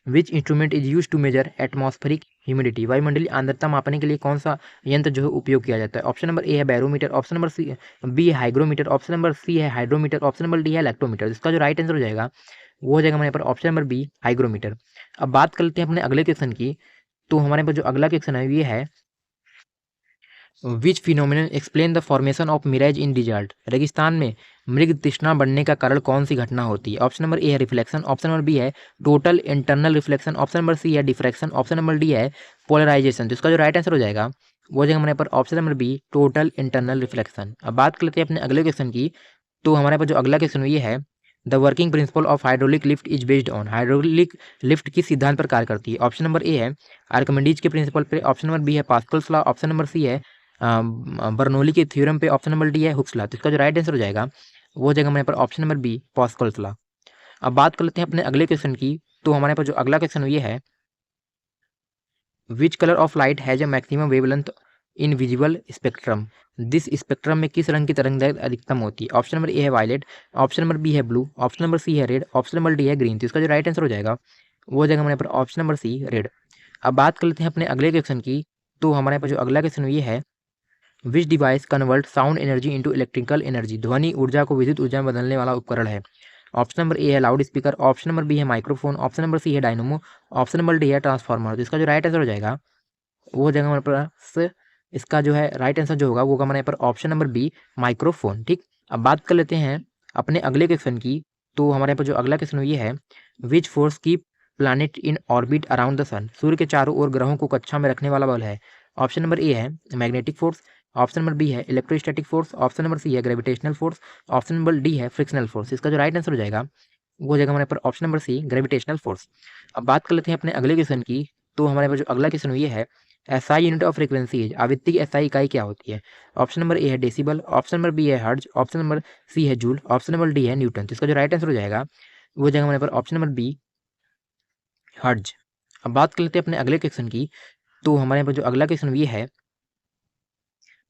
which instrument is use to measure atmospheric humidity, वायुमंडलीय आर्द्रता मापने के लिए कौन सा यंत्र जो है उपयोग किया जाता है। ऑप्शन नंबर ए है barometer, option number C B है हाइग्रोमीटर, ऑप्शन नंबर सी है हाइड्रोमीटर, ऑप्शन नंबर डी है इलेक्ट्रोमीटर। इसका जो राइट आंसर हो जाएगा वो हो जाएगा हमारे यहाँ पर ऑप्शन नंबर बी हाइग्रोमीटर। अब बात कर लेते हैं अपने अगले क्वेश्चन की। तो हमारे पास जो अगला क्वेश्चन है ये है, which phenomenon explain the formation of mirage in desert, रेगिस्तान में मृग तृष्णा बढ़ने का कारण कौन सी घटना होती है। ऑप्शन नंबर ए है रिफ्लेक्शन, ऑप्शन नंबर बी है total internal reflection, option number C है डिफ्रैक्शन, ऑप्शन नंबर डी है पोलराइजेशन। तो इसका जो राइट आंसर हो जाएगा वो हो जाएगा हमारे पर option number B total internal reflection. अब बात कर लेते हैं अपने अगले क्वेश्चन की। तो हमारे पास जो अगला क्वेश्चन ये है, the working principle of hydraulic lift is based on, hydraulic lift किस सिद्धांत पर कार्य करती है। ऑप्शन नंबर ए है आर्किमिडीज के प्रिंसिपल पे, ऑप्शन नंबर बी है Pascal's law, option number C है बर्नौली के थ्योरम पे, ऑप्शन नंबर डी है हुक्स लॉ। तो इसका जो राइट आंसर हो जाएगा वो हो जाएगा हमारे पर option number B Pascal's law. अब बात कर लेते हैं अपने अगले क्वेश्चन की। तो हमारे पास जो अगला क्वेश्चन ये है, which colour of light has a maximum wavelength in visible spectrum, this spectrum में किस रंग की तरंगदैर्घ्य अधिकतम होती है। ऑप्शन नंबर ए है वायलेट, ऑप्शन नंबर बी है ब्लू, ऑप्शन नंबर सी है रेड, ऑप्शन नंबर डी है ग्रीन। तो इसका जो राइट आंसर हो जाएगा वो हो जाएगा हमारे पर ऑप्शन नंबर सी रेड। अब बात कर लेते हैं अपने अगले क्वेश्चन की। तो हमारे पास जो अगला क्वेश्चन ये है, which device convert sound energy into electrical energy, ध्वनि ऊर्जा को विद्युत ऊर्जा में बदलने वाला उपकरण है। ऑप्शन नंबर ए है loud speaker, option number B है माइक्रोफोन, ऑप्शन नंबर सी है डायनोमो, ऑप्शन नंबर डी है ट्रांसफार्मर। तो इसका जो राइट आंसर हो जाएगा वो हो जाएगा हमारे पास, इसका जो है राइट आंसर जो होगा वो होगा हमारे यहाँ पर ऑप्शन नंबर बी माइक्रोफोन। ठीक। अब बात कर लेते हैं अपने अगले क्वेश्चन की। तो हमारे यहाँ पर जो अगला क्वेश्चन ये है, which force keep planet in orbit around the sun, सूर्य के चारों ओर ग्रहों को कक्षा में रखने वाला बल है। ऑप्शन नंबर ए है magnetic force, option number B है electrostatic force, option number C है gravitational force, option number D है फ्रिक्शनल फोर्स। इसका जो राइट आंसर हो जाएगा वो हो जाएगा हमारे पर option number C gravitational force. अब बात कर लेते हैं अपने अगले क्वेश्चन की। तो हमारे पास जो अगला क्वेश्चन ये है, एसआई यूनिट ऑफ फ्रीक्वेंसी है, आवृत्ति एसआई इकाई क्या होती है। ऑप्शन नंबर ए है डेसिबल, ऑप्शन नंबर बी है हर्ट्ज, ऑप्शन नंबर सी है जूल, ऑप्शन नंबर डी है न्यूटन। तो इसका जो राइट आंसर हो जाएगा वो हो जाएगा हमारे पर ऑप्शन नंबर बी हर्ट्ज। अब बात कर लेते हैं अपने अगले क्वेश्चन की। तो हमारे यहाँ पर जो अगला क्वेश्चन ये है,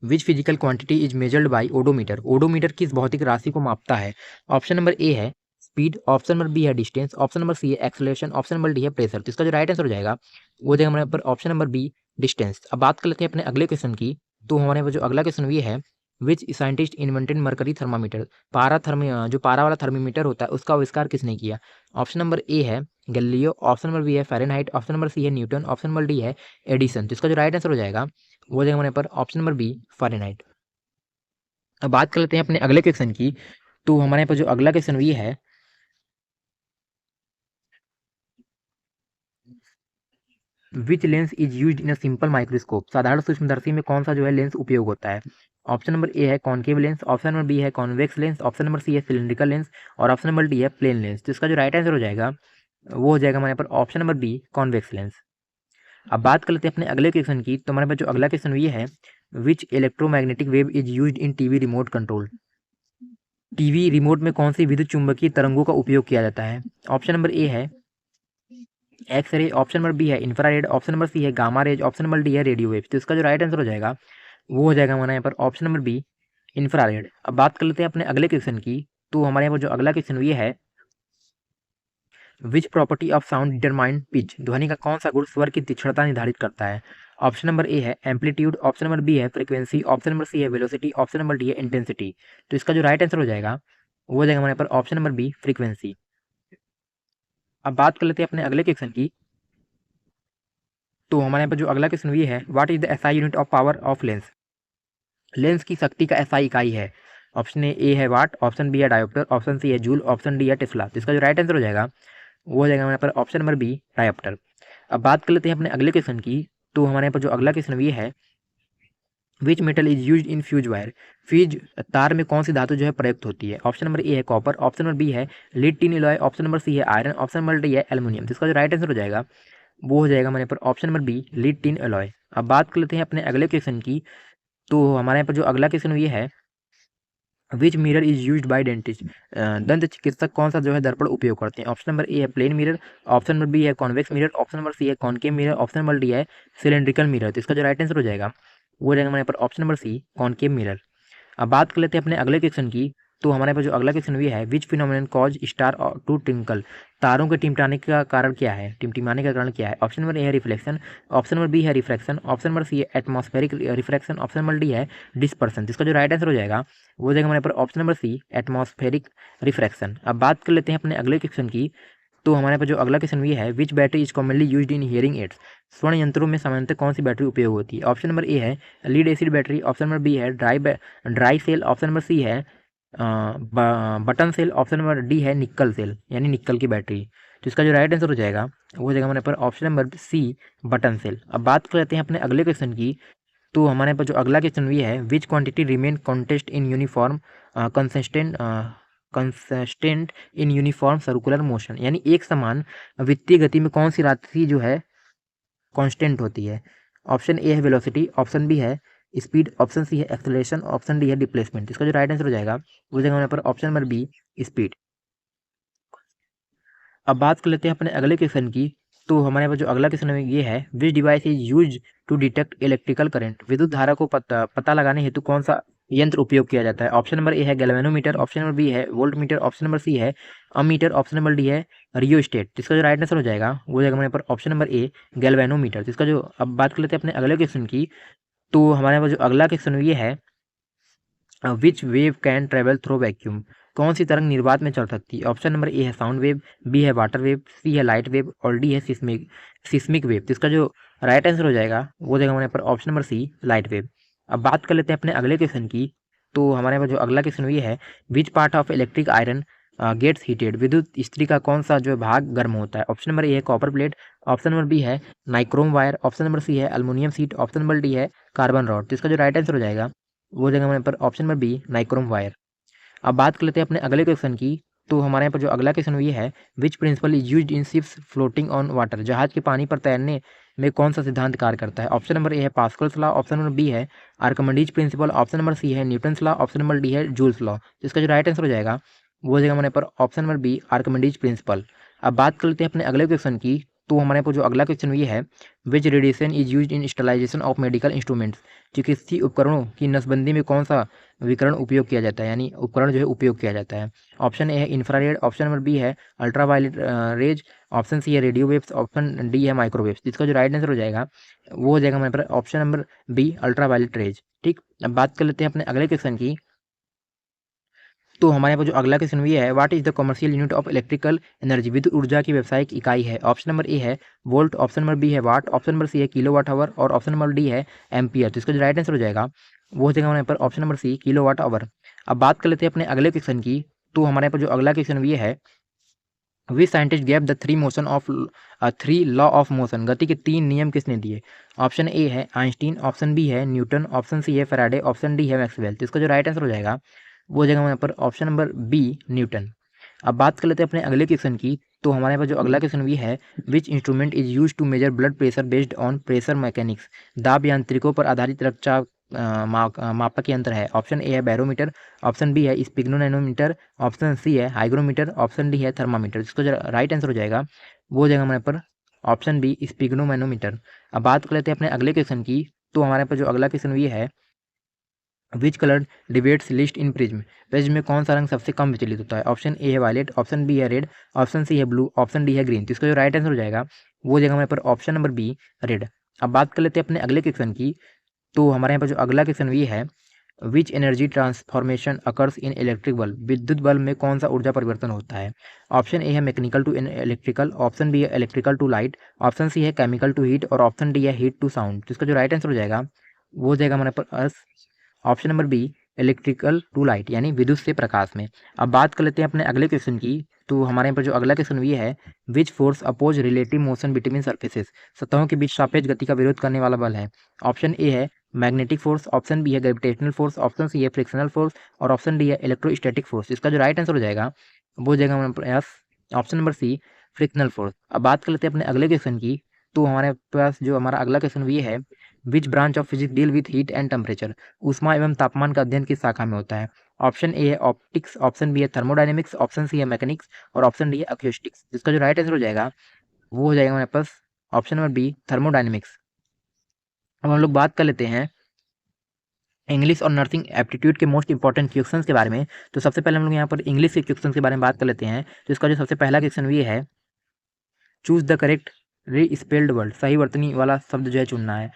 which physical quantity is measured by odometer, odometer किस भौतिक राशि को मापता है। ऑप्शन नंबर ए है स्पीड, ऑप्शन नंबर बी है डिस्टेंस, ऑप्शन नंबर सी है एक्सेलरेशन, ऑप्शन नंबर डी है प्रेशर। तो इसका जो राइट आंसर हो जाएगा वो हो जाएगा हमारे पर ऑप्शन नंबर बी डिस्टेंस। अब बात कर लेते हैं अपने अगले क्वेश्चन की। तो हमारे पास जो अगला क्वेश्चन ये है, which scientist invented mercury thermometer, जो पारा वाला थर्मीमीटर होता है उसका आविष्कार किसने किया। ऑप्शन नंबर ए है गैलीलियो, ऑप्शन नंबर बी है फ़ारेनहाइट, ऑप्शन नंबर सी है न्यूटन, ऑप्शन नंबर डी है एडिसन। तो इसका जो राइट आंसर हो जाएगा वो हो जाएगा हमारे पर ऑप्शन नंबर बी फ़ारेनहाइट। अब बात कर लेते हैं अपने अगले क्वेश्चन की। तो हमारे पास जो अगला क्वेश्चन ये है, which lens is use in a simple microscope, साधारण सूक्ष्मदर्शी में कौन सा जो है लेंस उपयोग होता है। ऑप्शन नंबर ए है concave lens, option number B है convex lens, option number C है सिलिंड्रिकल लेंस और ऑप्शन नंबर डी है प्लेन लेंस। तो इसका जो राइट आंसर हो जाएगा वो हो जाएगा हमारे पर option number B convex lens. अब बात कर लेते हैं अपने अगले क्वेश्चन की। तो हमारे पास जो अगला क्वेश्चन ये है, which electromagnetic wave is use in TV remote control, TV remote में कौन सी विद्युत चुंबकीय तरंगों का उपयोग किया जाता है। ऑप्शन नंबर ए है X ray, option number B है इंफ्रारेड, ऑप्शन नंबर सी है gamma rays, option number D है रेडियो वेव। तो इसका जो राइट आंसर हो जाएगा वो हो जाएगा हमारे यहाँ पर ऑप्शन नंबर बी इंफ्रारेड। अब बात कर लेते हैं अपने अगले क्वेश्चन की। तो हमारे यहाँ पर जो अगला क्वेश्चन ये है, which property of sound determine pitch, ध्वनि का कौन सा गुण स्वर की तीक्ष्णता निर्धारित करता है। ऑप्शन नंबर ए है एम्पलीट्यूड, ऑप्शन नंबर बी है फ्रीक्वेंसी, ऑप्शन नंबर सी है वेलोसिटी, ऑप्शन नंबर डी है इंटेंसिटी। तो इसका जो राइट आंसर हो जाएगा वो हो जाएगा हमारे पर ऑप्शन नंबर बी फ्रीक्वेंसी। अब बात कर लेते हैं अपने अगले क्वेश्चन की। तो हमारे यहाँ पर जो अगला क्वेश्चन ये है, what is the SI unit of power of lens, lens की शक्ति का एसआई इकाई है। ऑप्शन ए है वाट, ऑप्शन बी है डायोप्टर, ऑप्शन सी है जूल, ऑप्शन डी है टेस्ला। तो इसका जो राइट आंसर हो जाएगा वो हो जाएगा हमारे पर ऑप्शन नंबर बी डायोप्टर। अब बात कर लेते हैं अपने अगले क्वेश्चन की। तो हमारे यहाँ पर जो अगला क्वेश्चन ये है, which metal is use in fuse wire, fuse तार में कौन सी धातु जो है प्रयुक्त होती है। ऑप्शन नंबर ए है कॉपर, ऑप्शन नंबर बी है lead tin alloy, option number C है आयरन, ऑप्शन नंबर डी है एल्यूमिनियम। तो इसका जो राइट आंसर हो जाएगा वो हो जाएगा हमारे पर option number B lead tin alloy. अब बात कर लेते हैं अपने अगले क्वेश्चन की। तो हमारे यहाँ पर जो अगला क्वेश्चन ये है, विच mirror is used by dentist, दंत चिकित्सक कौन सा जो है दर्पण उपयोग करते हैं। ऑप्शन नंबर ए है plane mirror, option number B है convex mirror, option number C है concave mirror, option number D है सिलेंड्रिकल मिरर। तो इसका जो राइट आंसर हो जाएगा वो हो जाएगा हमारे पर option number C concave mirror. अब बात कर लेते हैं अपने अगले क्वेश्चन की। तो हमारे पास जो अगला क्वेश्चन ये है, which phenomenon cause star to twinkle, तारों के टिमटाने का कारण क्या है, टिमटिमाने का कारण क्या है। ऑप्शन नंबर ए है रिफ्लेक्शन, ऑप्शन नंबर बी है रिफ्रैक्शन, ऑप्शन नंबर सी है atmospheric refraction, option number D है डिस्पर्सन। इसका जो राइट आंसर हो जाएगा वो हो जाएगा हमारे पर option number C atmospheric refraction. अब बात कर लेते हैं अपने अगले क्वेश्चन की। तो हमारे पास जो अगला क्वेश्चन ये है, which battery is commonly used in hearing aids, स्वर्ण यंत्रों में सामान्यतः कौन सी बैटरी उपयोग होती है। ऑप्शन नंबर ए है lead acid battery, option number B है dry cell, option number C है button cell, option number D है निक्कल सेल यानी निक्कल की बैटरी। तो इसका जो राइट आंसर हो जाएगा वो हो जाएगा हमारे पर option number C button cell. अब बात कर लेते हैं अपने अगले क्वेश्चन की। तो हमारे पास जो अगला क्वेश्चन ये है, विच quantity remain contest in uniform consistent in uniform circular motion, यानी एक समान वृत्तीय गति में कौन सी राशि जो है कांस्टेंट होती है। ऑप्शन ए है वेलोसिटी, ऑप्शन बी है स्पीड, ऑप्शन सी है एक्सेलरेशन, ऑप्शन डी है डिस्प्लेसमेंट। इसका जो राइट आंसर हो जाएगा वो जाएगा हमारे पर ऑप्शन नंबर बी स्पीड। अब बात कर लेते हैं अपने अगले क्वेश्चन की। तो हमारे पास जो अगला क्वेश्चन है ये है, which device is use to detect electrical current, विद्युत धारा को पता लगाने हेतु कौन सा यंत्र उपयोग किया जाता है। ऑप्शन नंबर ए है गैल्वेनोमीटर, ऑप्शन नंबर बी है volt meter, option number C है अमीटर, ऑप्शन नंबर डी है रियोस्टेट। जिसका जो राइट आंसर हो जाएगा वो जाएगा हमारे पर ऑप्शन नंबर ए गैल्वेनोमीटर। जिसका जो अब बात कर लेते हैं अपने अगले क्वेश्चन की। तो हमारे पास जो अगला क्वेश्चन ये है, which wave can travel through vacuum, कौन सी तरंग निर्वात में चल सकती है। ऑप्शन नंबर ए है साउंड वेव, बी है वाटर वेव, सी है लाइट वेव और डी है सिस्मिक वेव। तो इसका जो राइट आंसर हो जाएगा वो जाएगा हमारे पर option number C light wave. अब बात कर लेते हैं अपने अगले क्वेश्चन की। तो हमारे पास जो अगला क्वेश्चन ये है, which part of electric iron gets heated, विद्युत इस्त्री का कौन सा जो है भाग गर्म होता है। ऑप्शन नंबर ए है copper plate, option number B है nichrome wire, option number C है aluminium sheet, option number D है कार्बन रॉड। तो इसका जो राइट आंसर हो जाएगा वो जगह हमारे पर option number B nichrome wire. अब बात कर लेते हैं अपने अगले क्वेश्चन की। तो हमारे यहाँ पर जो अगला क्वेश्चन ये है, which principle is used in ships floating on water, जहाज के पानी पर तैरने में कौन सा सिद्धांत कार्य करता है। ऑप्शन नंबर ए है Pascal's law, option number B है Archimedes principle, option number C है Newton's law, option number D है जूल्स लॉ। इसका जो राइट आंसर हो जाएगा वो हो जाएगा हमारे पर option number B Archimedes principle. अब बात कर लेते हैं अपने अगले क्वेश्चन की। तो हमारे पर जो अगला क्वेश्चन ये है, which radiation is used in sterilisation of medical instruments, चिकित्सीय उपकरणों की नसबंदी में कौन सा विकिरण उपयोग किया जाता है, यानी उपकरण जो है उपयोग किया जाता है। ऑप्शन ए है इंफ्रारेड, ऑप्शन नंबर बी है अल्ट्रावायलेट रेज, ऑप्शन सी है रेडियो वेव्स, ऑप्शन डी है माइक्रोवेव्स। जिसका जो राइट आंसर हो जाएगा वो हो जाएगा हमारे पर option number B ultraviolet rays. ठीक, अब बात कर लेते हैं अपने अगले क्वेश्चन की। तो हमारे पास जो अगला क्वेश्चन ये है, what is the commercial unit of electrical energy, विद्युत ऊर्जा की व्यावसायिक इकाई है। ऑप्शन नंबर ए है वोल्ट, ऑप्शन नंबर बी है वाट, ऑप्शन नंबर सी है किलोवाट आवर और ऑप्शन नंबर डी है एम्पियर। तो इसका जो राइट आंसर हो जाएगा वो हो जाएगा हमारे पर option number C kilowatt hour. अब बात कर लेते हैं अपने अगले क्वेश्चन की। तो हमारे पास जो अगला क्वेश्चन ये है, which scientist gave the three law of motion, गति के तीन नियम किसने दिए। ऑप्शन ए है आइंस्टीन, ऑप्शन बी है न्यूटन, ऑप्शन सी है फैराडे, ऑप्शन डी है मैक्सवेल। तो इसका जो राइट आंसर हो जाएगा वो हो जाएगा हमारे पर ऑप्शन नंबर बी न्यूटन। अब बात कर लेते हैं अपने अगले क्वेश्चन की। तो हमारे पास जो अगला क्वेश्चन ये है, which instrument is use to measure blood pressure based on pressure mechanics, दाब यांत्रिकों पर आधारित रक्तचाप मापक यंत्र है। ऑप्शन ए है बैरोमीटर, ऑप्शन बी है स्पिग्नोनैनोमीटर, ऑप्शन सी है हाइग्रोमीटर, ऑप्शन डी है थर्मामीटर। जिसका जो राइट आंसर हो जाएगा वो हो जाएगा हमारे पर ऑप्शन बी स्पिग्नोमैनोमीटर। अब बात कर लेते हैं अपने अगले क्वेश्चन की। तो हमारे पास जो अगला क्वेश्चन ये है, which colour deviates least in prism, prism में कौन सा रंग सबसे कम विचलित होता है। ऑप्शन ए है वायलेट, ऑप्शन बी है रेड, ऑप्शन सी है ब्लू, ऑप्शन डी है ग्रीन। तो इसका जो राइट आंसर हो जाएगा वो हो जाएगा हमारे पर ऑप्शन नंबर बी रेड। अब बात कर लेते हैं अपने अगले क्वेश्चन की। तो हमारे यहाँ पर जो अगला क्वेश्चन ये है, which energy transformation occurs in electric bulb, विद्युत बल्ब में कौन सा ऊर्जा परिवर्तन होता है। ऑप्शन ए है mechanical to electrical, option B है electrical to light, option C है केमिकल टू हीट और ऑप्शन डी है हीट टू साउंड। तो इसका जो राइट आंसर हो जाएगा वो हो जाएगा हमारे पास option number B electrical to light, यानी विद्युत से प्रकाश में। अब बात कर लेते हैं अपने अगले क्वेश्चन की। तो हमारे यहाँ पर जो अगला क्वेश्चन ये है, which force oppose relative motion between surfaces, सतहों के बीच सापेक्ष गति का विरोध करने वाला बल है। ऑप्शन ए है मैग्नेटिक फोर्स, ऑप्शन बी है ग्रेविटेशनल फोर्स, ऑप्शन सी है फ्रिक्शनल फोर्स और ऑप्शन डी है इलेक्ट्रोस्टैटिक फोर्स। इसका जो राइट आंसर हो जाएगा वो हो जाएगा हमारे पास option number C, frictional force. अब बात कर लेते हैं अपने अगले क्वेश्चन की। तो हमारे पास जो हमारा अगला क्वेश्चन ये है, which branch of physics deal with heat and temperature, ऊष्मा एवं तापमान का अध्ययन किस शाखा में होता है। ऑप्शन ए है ऑप्टिक्स, ऑप्शन बी है थर्मोडायनेमिक्स, ऑप्शन सी है मैकेनिक्स और ऑप्शन डी है अक्यूस्टिक्स। इसका जो राइट आंसर हो जाएगा वो हो जाएगा हमारे पास ऑप्शन नंबर बी, थर्मोडायनेमिक्स। अब हम लोग बात कर लेते हैं इंग्लिश और नर्सिंग एप्टीट्यूड के मोस्ट इंपॉर्टेंट क्वेश्चंस के बारे में। तो सबसे पहले हम लोग यहाँ पर इंग्लिश के क्वेश्चंस के बारे में बात कर लेते हैं। तो इसका जो सबसे पहला क्वेश्चन ये है, चूज द करेक्ट री स्पेल्ड वर्ड, सही वर्तनी वाला शब्द जो है चुनना है।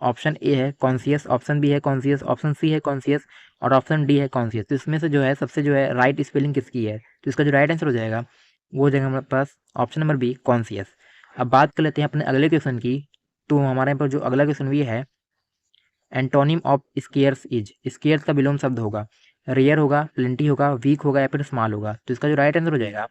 ऑप्शन ए है कॉन्सियस, ऑप्शन बी है कॉन्सियस, ऑप्शन सी है कॉन्सियस और ऑप्शन डी है कॉन्सियस। तो इसमें से जो है सबसे जो है राइट स्पेलिंग किसकी है, तो इसका जो राइट आंसर हो जाएगा वो हो जाएगा हमारे पास ऑप्शन नंबर बी, कॉन्सियस। अब बात कर लेते हैं अपने अगले क्वेश्चन की। तो हमारे यहाँ पर जो अगला क्वेश्चन ये है, antonym of scares is, scares का विलोम शब्द होगा, रेयर होगा, प्लेंटी होगा, वीक होगा या फिर स्मॉल होगा। तो इसका जो राइट आंसर हो जाएगा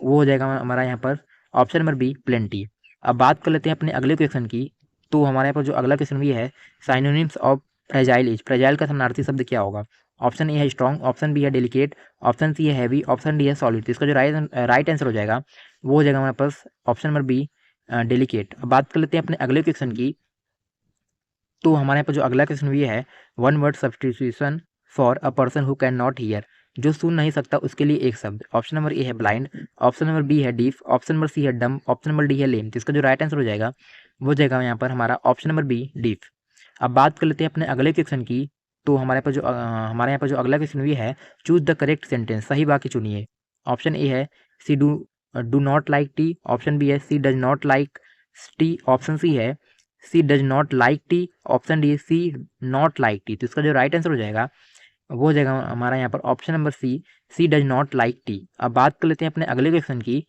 वो हो जाएगा हमारा यहाँ पर ऑप्शन नंबर बी, प्लेंटी। अब बात कर लेते हैं अपने अगले क्वेश्चन की। तो हमारे यहाँ पर जो अगला क्वेश्चन भी है, synonyms of fragile is, fragile का समानार्थी शब्द क्या होगा। ऑप्शन ए है स्ट्रॉन्ग, ऑप्शन बी है डेलिकेट, ऑप्शन सी है हैवी, ऑप्शन डी है सॉलिड। तो इसका जो राइट आंसर हो जाएगा वो हो जाएगा हमारे पास ऑप्शन नंबर बी, डेलिकेट। अब बात कर लेते हैं अपने अगले क्वेश्चन की। तो हमारे यहाँ पर जो अगला क्वेश्चन ये है, one word substitution for a person who can not here, जो सुन नहीं सकता उसके लिए एक शब्द। ऑप्शन नंबर ए है ब्लाइंड, ऑप्शन नंबर बी है डीफ, ऑप्शन नंबर सी है डम, ऑप्शन नंबर डी है लेम। तो इसका जो राइट आंसर हो जाएगा वो जाएगा यहाँ पर हमारा ऑप्शन नंबर बी, डीफ। अब बात कर लेते हैं अपने अगले क्वेश्चन की। तो हमारे यहाँ पर जो अगला क्वेश्चन ये है, चूज द करेक्ट सेंटेंस, सही वाक्य चुनिए। ऑप्शन ए है she do not like tea, option B है she does not like tea, option C है she does not like tea, option D she not like tea. तो इसका जो right answer हो जाएगा वो हो जाएगा हमारा यहाँ पर option number C does not like tea. अब बात कर लेते हैं अपने अगले क्वेश्चन की।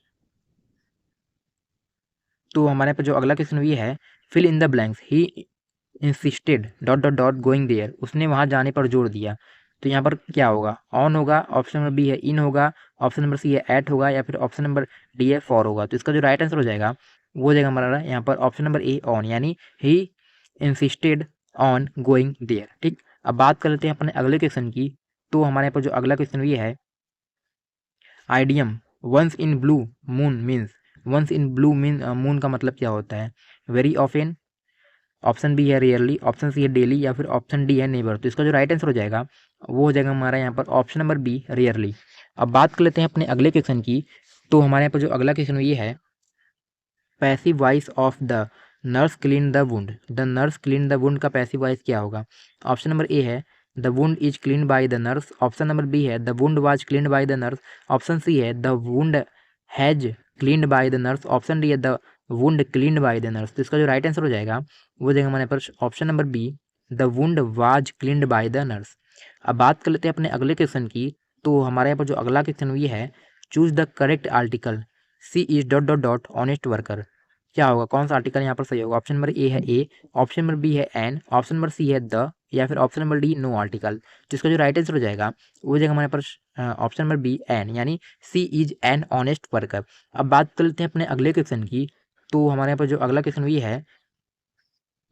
तो हमारे पर जो अगला क्वेश्चन ये है, fill in the blanks, he insisted dot dot dot going there, उसने वहाँ जाने पर जोर दिया। तो यहाँ पर क्या होगा, ऑन होगा, ऑप्शन नंबर बी है इन होगा, ऑप्शन नंबर सी है एट होगा या फिर ऑप्शन नंबर डी है फॉर होगा। तो इसका जो राइट आंसर हो जाएगा वो हो जाएगा हमारा यहाँ पर ऑप्शन नंबर ए, ऑन, यानी he insisted on going there. ठीक। अब बात कर लेते हैं अपने अगले क्वेश्चन की। तो हमारे यहाँ पर जो अगला क्वेश्चन ये है, idiom once in blue moon means, once in blue moon का मतलब क्या होता है। वेरी ऑफन, ऑप्शन बी है रेयरली, ऑप्शन सी है डेली या फिर ऑप्शन डी है नेबर। तो इसका जो राइट आंसर हो जाएगा वो हो जाएगा हमारा यहाँ पर ऑप्शन नंबर बी, रेयरली। अब बात कर लेते हैं अपने अगले क्वेश्चन की। तो हमारे यहाँ पर जो अगला क्वेश्चन ये है, passive voice of the nurse clean the wound, the nurse clean the wound का पैसिव वॉइस क्या होगा। ऑप्शन नंबर ए है the wound is clean by the nurse, option number B है the wound was clean by the nurse, option C है the wound has cleaned by the nurse, option D है the wound cleaned by the nurse. तो इसका जो right answer हो जाएगा वो जाएगा हमारे पास option number B, the wound was cleaned by the nurse. अब बात कर लेते हैं अपने अगले क्वेश्चन की। तो हमारे यहाँ पर जो अगला क्वेश्चन ये है, choose the correct article, she is dot dot dot honest worker, क्या होगा, कौन सा आर्टिकल यहाँ पर सही होगा। ऑप्शन नंबर ए है ए, ऑप्शन नंबर बी है एन, ऑप्शन नंबर सी है द या फिर option number D no article. जिसका जो राइट आंसर हो जाएगा वो हो जाएगा हमारे पास ऑप्शन नंबर बी, एन, यानी सी इज एन ऑनेस्ट वर्कर। अब बात कर लेते हैं अपने अगले क्वेश्चन की। तो हमारे यहाँ पर जो अगला क्वेश्चन ये है,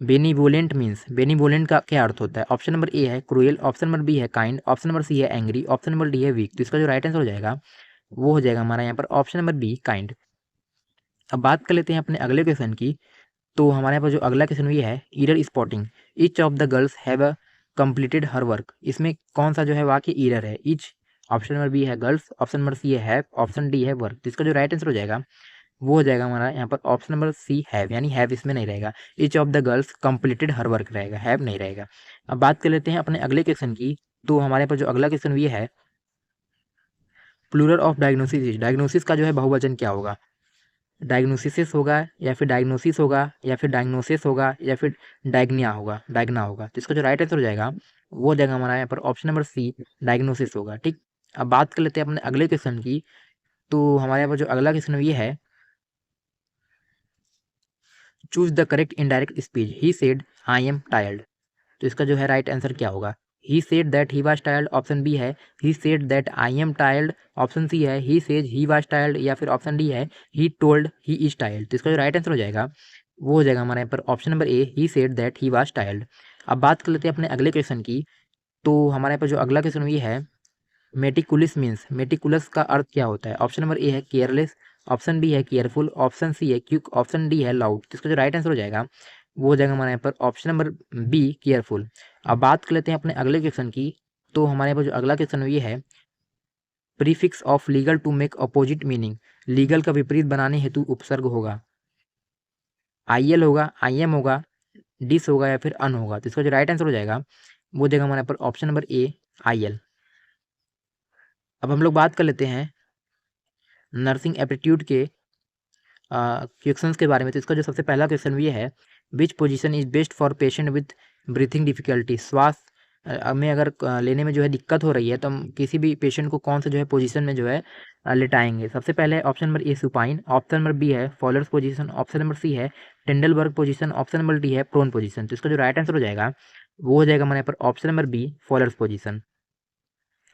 बेनीवोलेंट मीन्स, बेनीवोलेंट का क्या अर्थ होता है। ऑप्शन नंबर ए है क्रूएल, ऑप्शन नंबर बी है काइंड, ऑप्शन नंबर सी है एंग्री, ऑप्शन नंबर डी है वीक। तो इसका जो राइट आंसर हो जाएगा वो हो जाएगा हमारा यहाँ पर ऑप्शन नंबर बी, काइंड। अब बात कर लेते हैं अपने अगले क्वेश्चन की। तो हमारे यहाँ पर जो अगला क्वेश्चन ये है, error spotting, each of the girls have completed her work, इसमें कौन सा जो है वाक्य ईरर है। ईच, ऑप्शन नंबर बी है गर्ल्स, ऑप्शन नंबर सी है हैव, ऑप्शन डी है वर्क। जिसका जो राइट आंसर हो जाएगा वो हो जाएगा हमारा यहाँ पर ऑप्शन नंबर सी, हैव, यानी हैव इसमें नहीं रहेगा। Each of the girls completed her work रहेगा, हैव नहीं रहेगा। अब बात कर लेते हैं अपने अगले क्वेश्चन की। तो हमारे पर जो अगला क्वेश्चन ये है, प्लूरल ऑफ डायग्नोसिस, डायग्नोसिस का जो है बहुवचन क्या होगा। डायग्नोसिस होगा या फिर डायग्नोसिस होगा या फिर डायग्नोसिस होगा या फिर डायग्निया होगा, डायग्ना होगा। तो इसका जो राइट आंसर हो जाएगा वो हो जाएगा हमारा यहाँ पर ऑप्शन नंबर सी, डायग्नोसिस होगा। ठीक। अब बात कर लेते हैं अपने अगले क्वेश्चन की। तो हमारे यहाँ पर जो अगला क्वेश्चन ये है, choose the correct indirect speech, he said I am tired. तो इसका जो है राइट आंसर क्या होगा, he said that he was tired, option B है he said that I am tired, option C है he says he was tired, या फिर ऑप्शन डी है he told he is tired. तो इसका जो राइट आंसर हो जाएगा वो हो जाएगा हमारे यहाँ पर option number A, he said that he was tired. अब बात कर लेते हैं अपने अगले क्वेश्चन की। तो हमारे यहाँ पर जो अगला क्वेश्चन ये है, मेटिकुलस मीन्स, मेटिकुलस का अर्थ क्या होता है? ऑप्शन नंबर ए है केयरलेस, ऑप्शन बी है केयरफुल, ऑप्शन सी है क्विक, ऑप्शन डी है लाउड। तो इसका जो राइट आंसर हो जाएगा वो हो जाएगा हमारे यहाँ पर ऑप्शन नंबर बी केयरफुल। अब बात कर लेते हैं अपने अगले क्वेश्चन की। तो हमारे यहाँ पर जो अगला क्वेश्चन ये है, prefix of legal to make opposite meaning, legal का विपरीत बनाने हेतु उपसर्ग होगा, आई एल होगा, आई एम होगा, डिस होगा, या फिर अन होगा। तो इसका जो राइट आंसर हो जाएगा वो हो जाएगा हमारे यहाँ पर option number A I L. अब हम लोग बात कर लेते हैं नर्सिंग एप्टीट्यूड के क्वेश्चंस के बारे में। तो इसका जो सबसे पहला क्वेश्चन ये है, which position is best for patient with breathing difficulty, श्वास में अगर लेने में जो है दिक्कत हो रही है तो हम किसी भी पेशेंट को कौन सा जो है पोजीशन में जो है लेटाएंगे। सबसे पहले option number A supine, option number B है Fowler's position, option number C है Trendelenburg position, option number D है प्रोन पोजीशन। तो इसका जो राइट आंसर हो जाएगा वो हो जाएगा हमारे यहाँ पर option number B Fowler's position.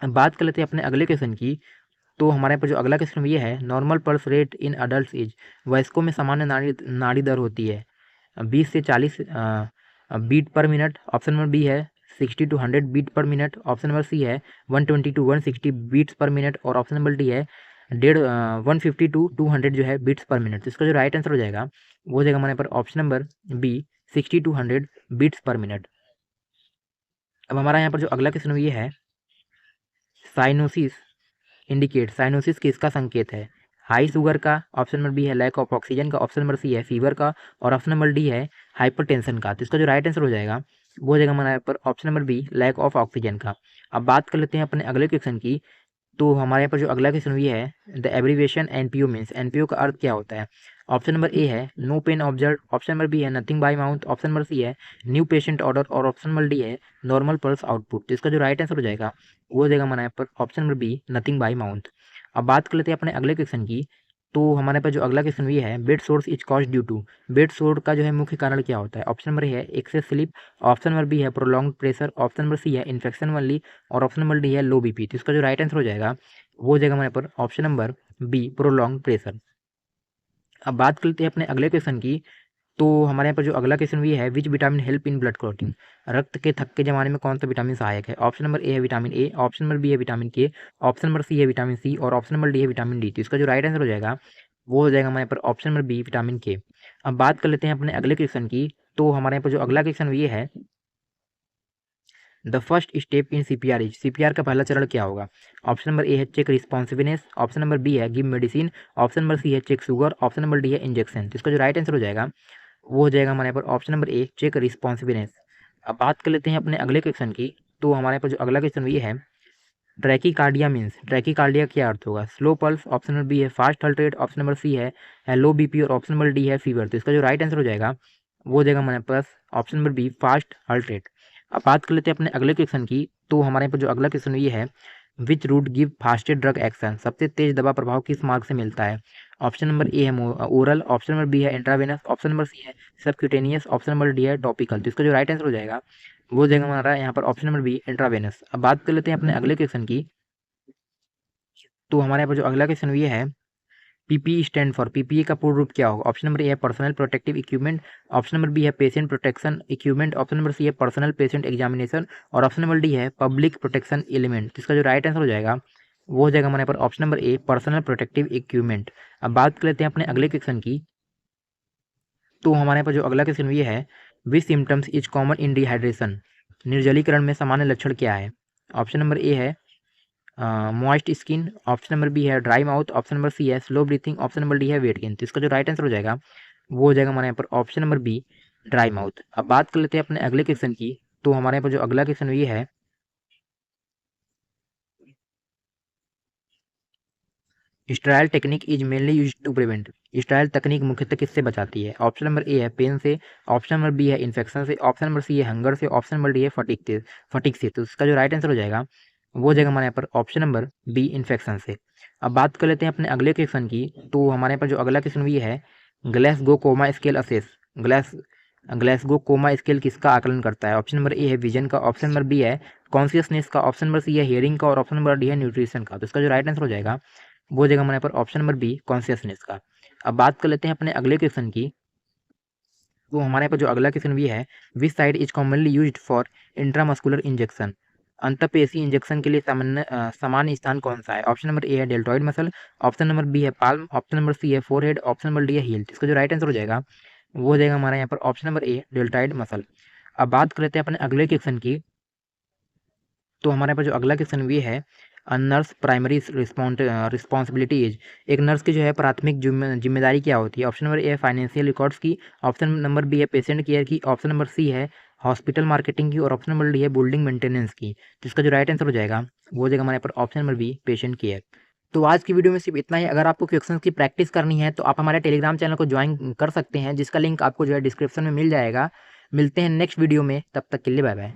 अब बात कर लेते हैं अपने अगले क्वेश्चन की। तो हमारे पर जो अगला क्वेश्चन ये है, normal pulse rate in adult age, वयस्कों में सामान्य नाड़ी दर होती है 20 से 40 beat per minute, option number B है 60 to 100 beat per minute, option number C है 120 to 160 बीट्स पर मिनट, और ऑप्शन नंबर डी है 150 to 200 जो है बीट्स पर मिनट। तो इसका जो राइट आंसर हो जाएगा वो हो जाएगा हमारे पर option number B 60 to 100 beats per minute. अब हमारा यहाँ पर जो अगला क्वेश्चन ये है, साइनोसिस इंडिकेट, साइनोसिस किसका संकेत है? हाई शुगर का, ऑप्शन नंबर बी है लैक ऑफ ऑक्सीजन का, ऑप्शन नंबर सी है फीवर का, और ऑप्शन नंबर डी है हाइपरटेंशन का। तो इसका जो राइट आंसर हो जाएगा वो हो जाएगा हमारे यहाँ पर option number B lack of oxygen का। अब बात कर लेते हैं अपने अगले क्वेश्चन की। तो हमारे यहाँ पर जो अगला क्वेश्चन ये है, the abbreviation NPO means, NPO का अर्थ क्या होता है? ऑप्शन नंबर ए है no pain observe, option number B है nothing by mouth, option number C है न्यू पेशेंट ऑर्डर, और ऑप्शन नंबर डी है नॉर्मल पल्स आउटपुट। तो इसका जो राइट आंसर हो जाएगा वो हो जाएगा हमारे यहाँ पर option number be nothing by mouth. अब बात कर लेते हैं अपने अगले क्वेश्चन की। तो हमारे पास जो अगला क्वेश्चन ये है, bed sores is cause due to, bed sore का जो है मुख्य कारण क्या होता है? ऑप्शन नंबर है excess sleep, option number B है prolong pressure, option number C है इन्फेक्शन ओनली, और ऑप्शन नंबर डी है लो बीपी। तो इसका जो राइट आंसर हो जाएगा वो हो जाएगा हमारे पर option number B prolong pressure. अब बात कर लेते हैं अपने अगले क्वेश्चन की। तो हमारे यहाँ पर जो अगला क्वेश्चन ये है, which vitamin help in blood clotting, रक्त के थक्के जमाने में कौन सा विटामिन सहायक है? ऑप्शन नंबर ए है vitamin A, option number B है vitamin K, option number C है विटामिन सी, और ऑप्शन नंबर डी है विटामिन डी। तो इसका जो राइट आंसर हो जाएगा वो हो जाएगा हमारे यहाँ पर ऑप्शन नंबर बी विटामिन के। अब बात कर लेते हैं अपने अगले क्वेश्चन की। तो हमारे यहाँ पर जो अगला क्वेश्चन ये है, the first step in CPR is, CPR का पहला चरण क्या होगा? ऑप्शन नंबर ए है check responsiveness, option number B है give medicine, option number C है check sugar, option number D है इंजेक्शन। तो इसका जो राइट आंसर हो जाएगा वो हो जाएगा हमारे यहाँ पर option number A check responsiveness. अब बात कर लेते हैं अपने अगले क्वेश्चन की। तो हमारे पास जो अगला क्वेश्चन ये है, ट्रैकीकार्डिया मीन्स, ट्रैकीकार्डिया क्या अर्थ होगा? Slow pulse, option number B है fast heart rate, option number C है लो बीपी, और ऑप्शन नंबर डी है फीवर। तो इसका जो राइट आंसर हो जाएगा वो हो जाएगा हमारे पास option number B fast heart rate. अब बात कर लेते हैं अपने अगले क्वेश्चन की। तो हमारे पास जो अगला क्वेश्चन ये है, which route give fastest drug action, सबसे तेज दवा प्रभाव किस मार्ग से मिलता है? ऑप्शन नंबर ए है ओरल, ऑप्शन नंबर बी है इंट्रावेनस, ऑप्शन नंबर सी है सबक्यूटेनियस, ऑप्शन नंबर डी है टॉपिकल। तो इसका जो राइट आंसर हो जाएगा वो हो जाएगा हमारा यहाँ पर ऑप्शन नंबर बी इंट्रावेनस। अब बात कर लेते हैं अपने अगले क्वेश्चन की। तो हमारे यहाँ पर जो अगला क्वेश्चन ये है, पीपीई स्टैंड फॉर, पीपीई का पूर्ण रूप क्या होगा? ऑप्शन नंबर ए है personal protective equipment, option number B है patient protection equipment, option number C है पर्सनल पेशेंट एग्जामिनेशन, और ऑप्शन नंबर डी है पब्लिक प्रोटेक्शन एलिमेंट। तो इसका जो राइट आंसर हो जाएगा वो हो जाएगा हमारे पर ऑप्शन नंबर ए पर्सनल प्रोटेक्टिव इक्विपमेंट। अब बात कर लेते हैं अपने अगले क्वेश्चन की। तो हमारे पास जो अगला क्वेश्चन ये है, which symptoms is common in dehydration, निर्जलीकरण में सामान्य लक्षण क्या है? ऑप्शन नंबर ए है moist skin, option number B है dry mouth, option number C है slow breathing, option number D है वेट गेन। तो इसका जो राइट आंसर हो जाएगा वो हो जाएगा हमारे यहाँ पर option number B dry mouth. अब बात कर लेते हैं अपने अगले क्वेश्चन की। तो हमारे यहाँ पर जो अगला क्वेश्चन ये है, sterile technique is mainly use to prevent, sterile तकनीक मुख्यतः किससे बचाती है? ऑप्शन नंबर ए है पेन से, ऑप्शन नंबर बी है इन्फेक्शन से, ऑप्शन नंबर सी है हंगर से, ऑप्शन नंबर डी है फटीक से। तो इसका जो राइट आंसर हो जाएगा वो हो जाएगा हमारे यहाँ पर ऑप्शन नंबर बी इन्फेक्शन से। अब बात कर लेते हैं अपने अगले क्वेश्चन की। तो हमारे यहाँ पर जो अगला क्वेश्चन ये है, Glasgow coma scale assess, glass Glasgow coma scale किसका आकलन करता है? ऑप्शन नंबर ए है विजन का, ऑप्शन नंबर बी है कॉन्शियसनेस का, ऑप्शन नंबर सी है हियरिंग का और ऑप्शन नंबर डी है न्यूट्रिशन का। तो इसका जो राइट आंसर हो जाएगा वो हो जाएगा हमारे यहाँ पर ऑप्शन नंबर बी कॉन्शियसनेस का। अब बात कर लेते हैं अपने अगले क्वेश्चन की। तो हमारे यहाँ पर जो अगला क्वेश्चन भी है, which side is commonly used for intramuscular injection? अंतःपेशी इंजेक्शन के लिए सामान्य स्थान कौन सा है? ऑप्शन नंबर ए है deltoid muscle, option number B है पाल्म, ऑप्शन नंबर सी है फोरहेड, ऑप्शन नंबर डी है हील। इसका जो राइट आंसर हो जाएगा वो हो जाएगा हमारे यहाँ पर ऑप्शन नंबर ए डेल्टॉइड मसल। अब बात कर लेते हैं अपने अगले क्वेश्चन की। तो हमारे पास जो अगला क्वेश्चन भी है, नर्स प्राइमरी रिस्पॉन्सिबिलिटी इज, एक नर्स की जो है प्राथमिक जिम्मेदारी क्या होती है? ऑप्शन नंबर ए है फाइनेंशियल रिकॉर्ड्स की, ऑप्शन नंबर बी है पेशेंट केयर की, ऑप्शन नंबर सी है हॉस्पिटल मार्केटिंग की और ऑप्शन नंबर डी है बिल्डिंग मेंटेनेंस की। जिसका जो राइट आंसर हो जाएगा वो हो जाएगा हमारे पर option number be patient care. तो आज की वीडियो में सिर्फ इतना ही। अगर आपको क्वेश्चंस की प्रैक्टिस करनी है तो आप हमारे टेलीग्राम चैनल को ज्वाइन कर सकते हैं, जिसका लिंक आपको जो है डिस्क्रिप्शन में मिल जाएगा। मिलते हैं नेक्स्ट वीडियो में, तब तक के लिए बाय बाय।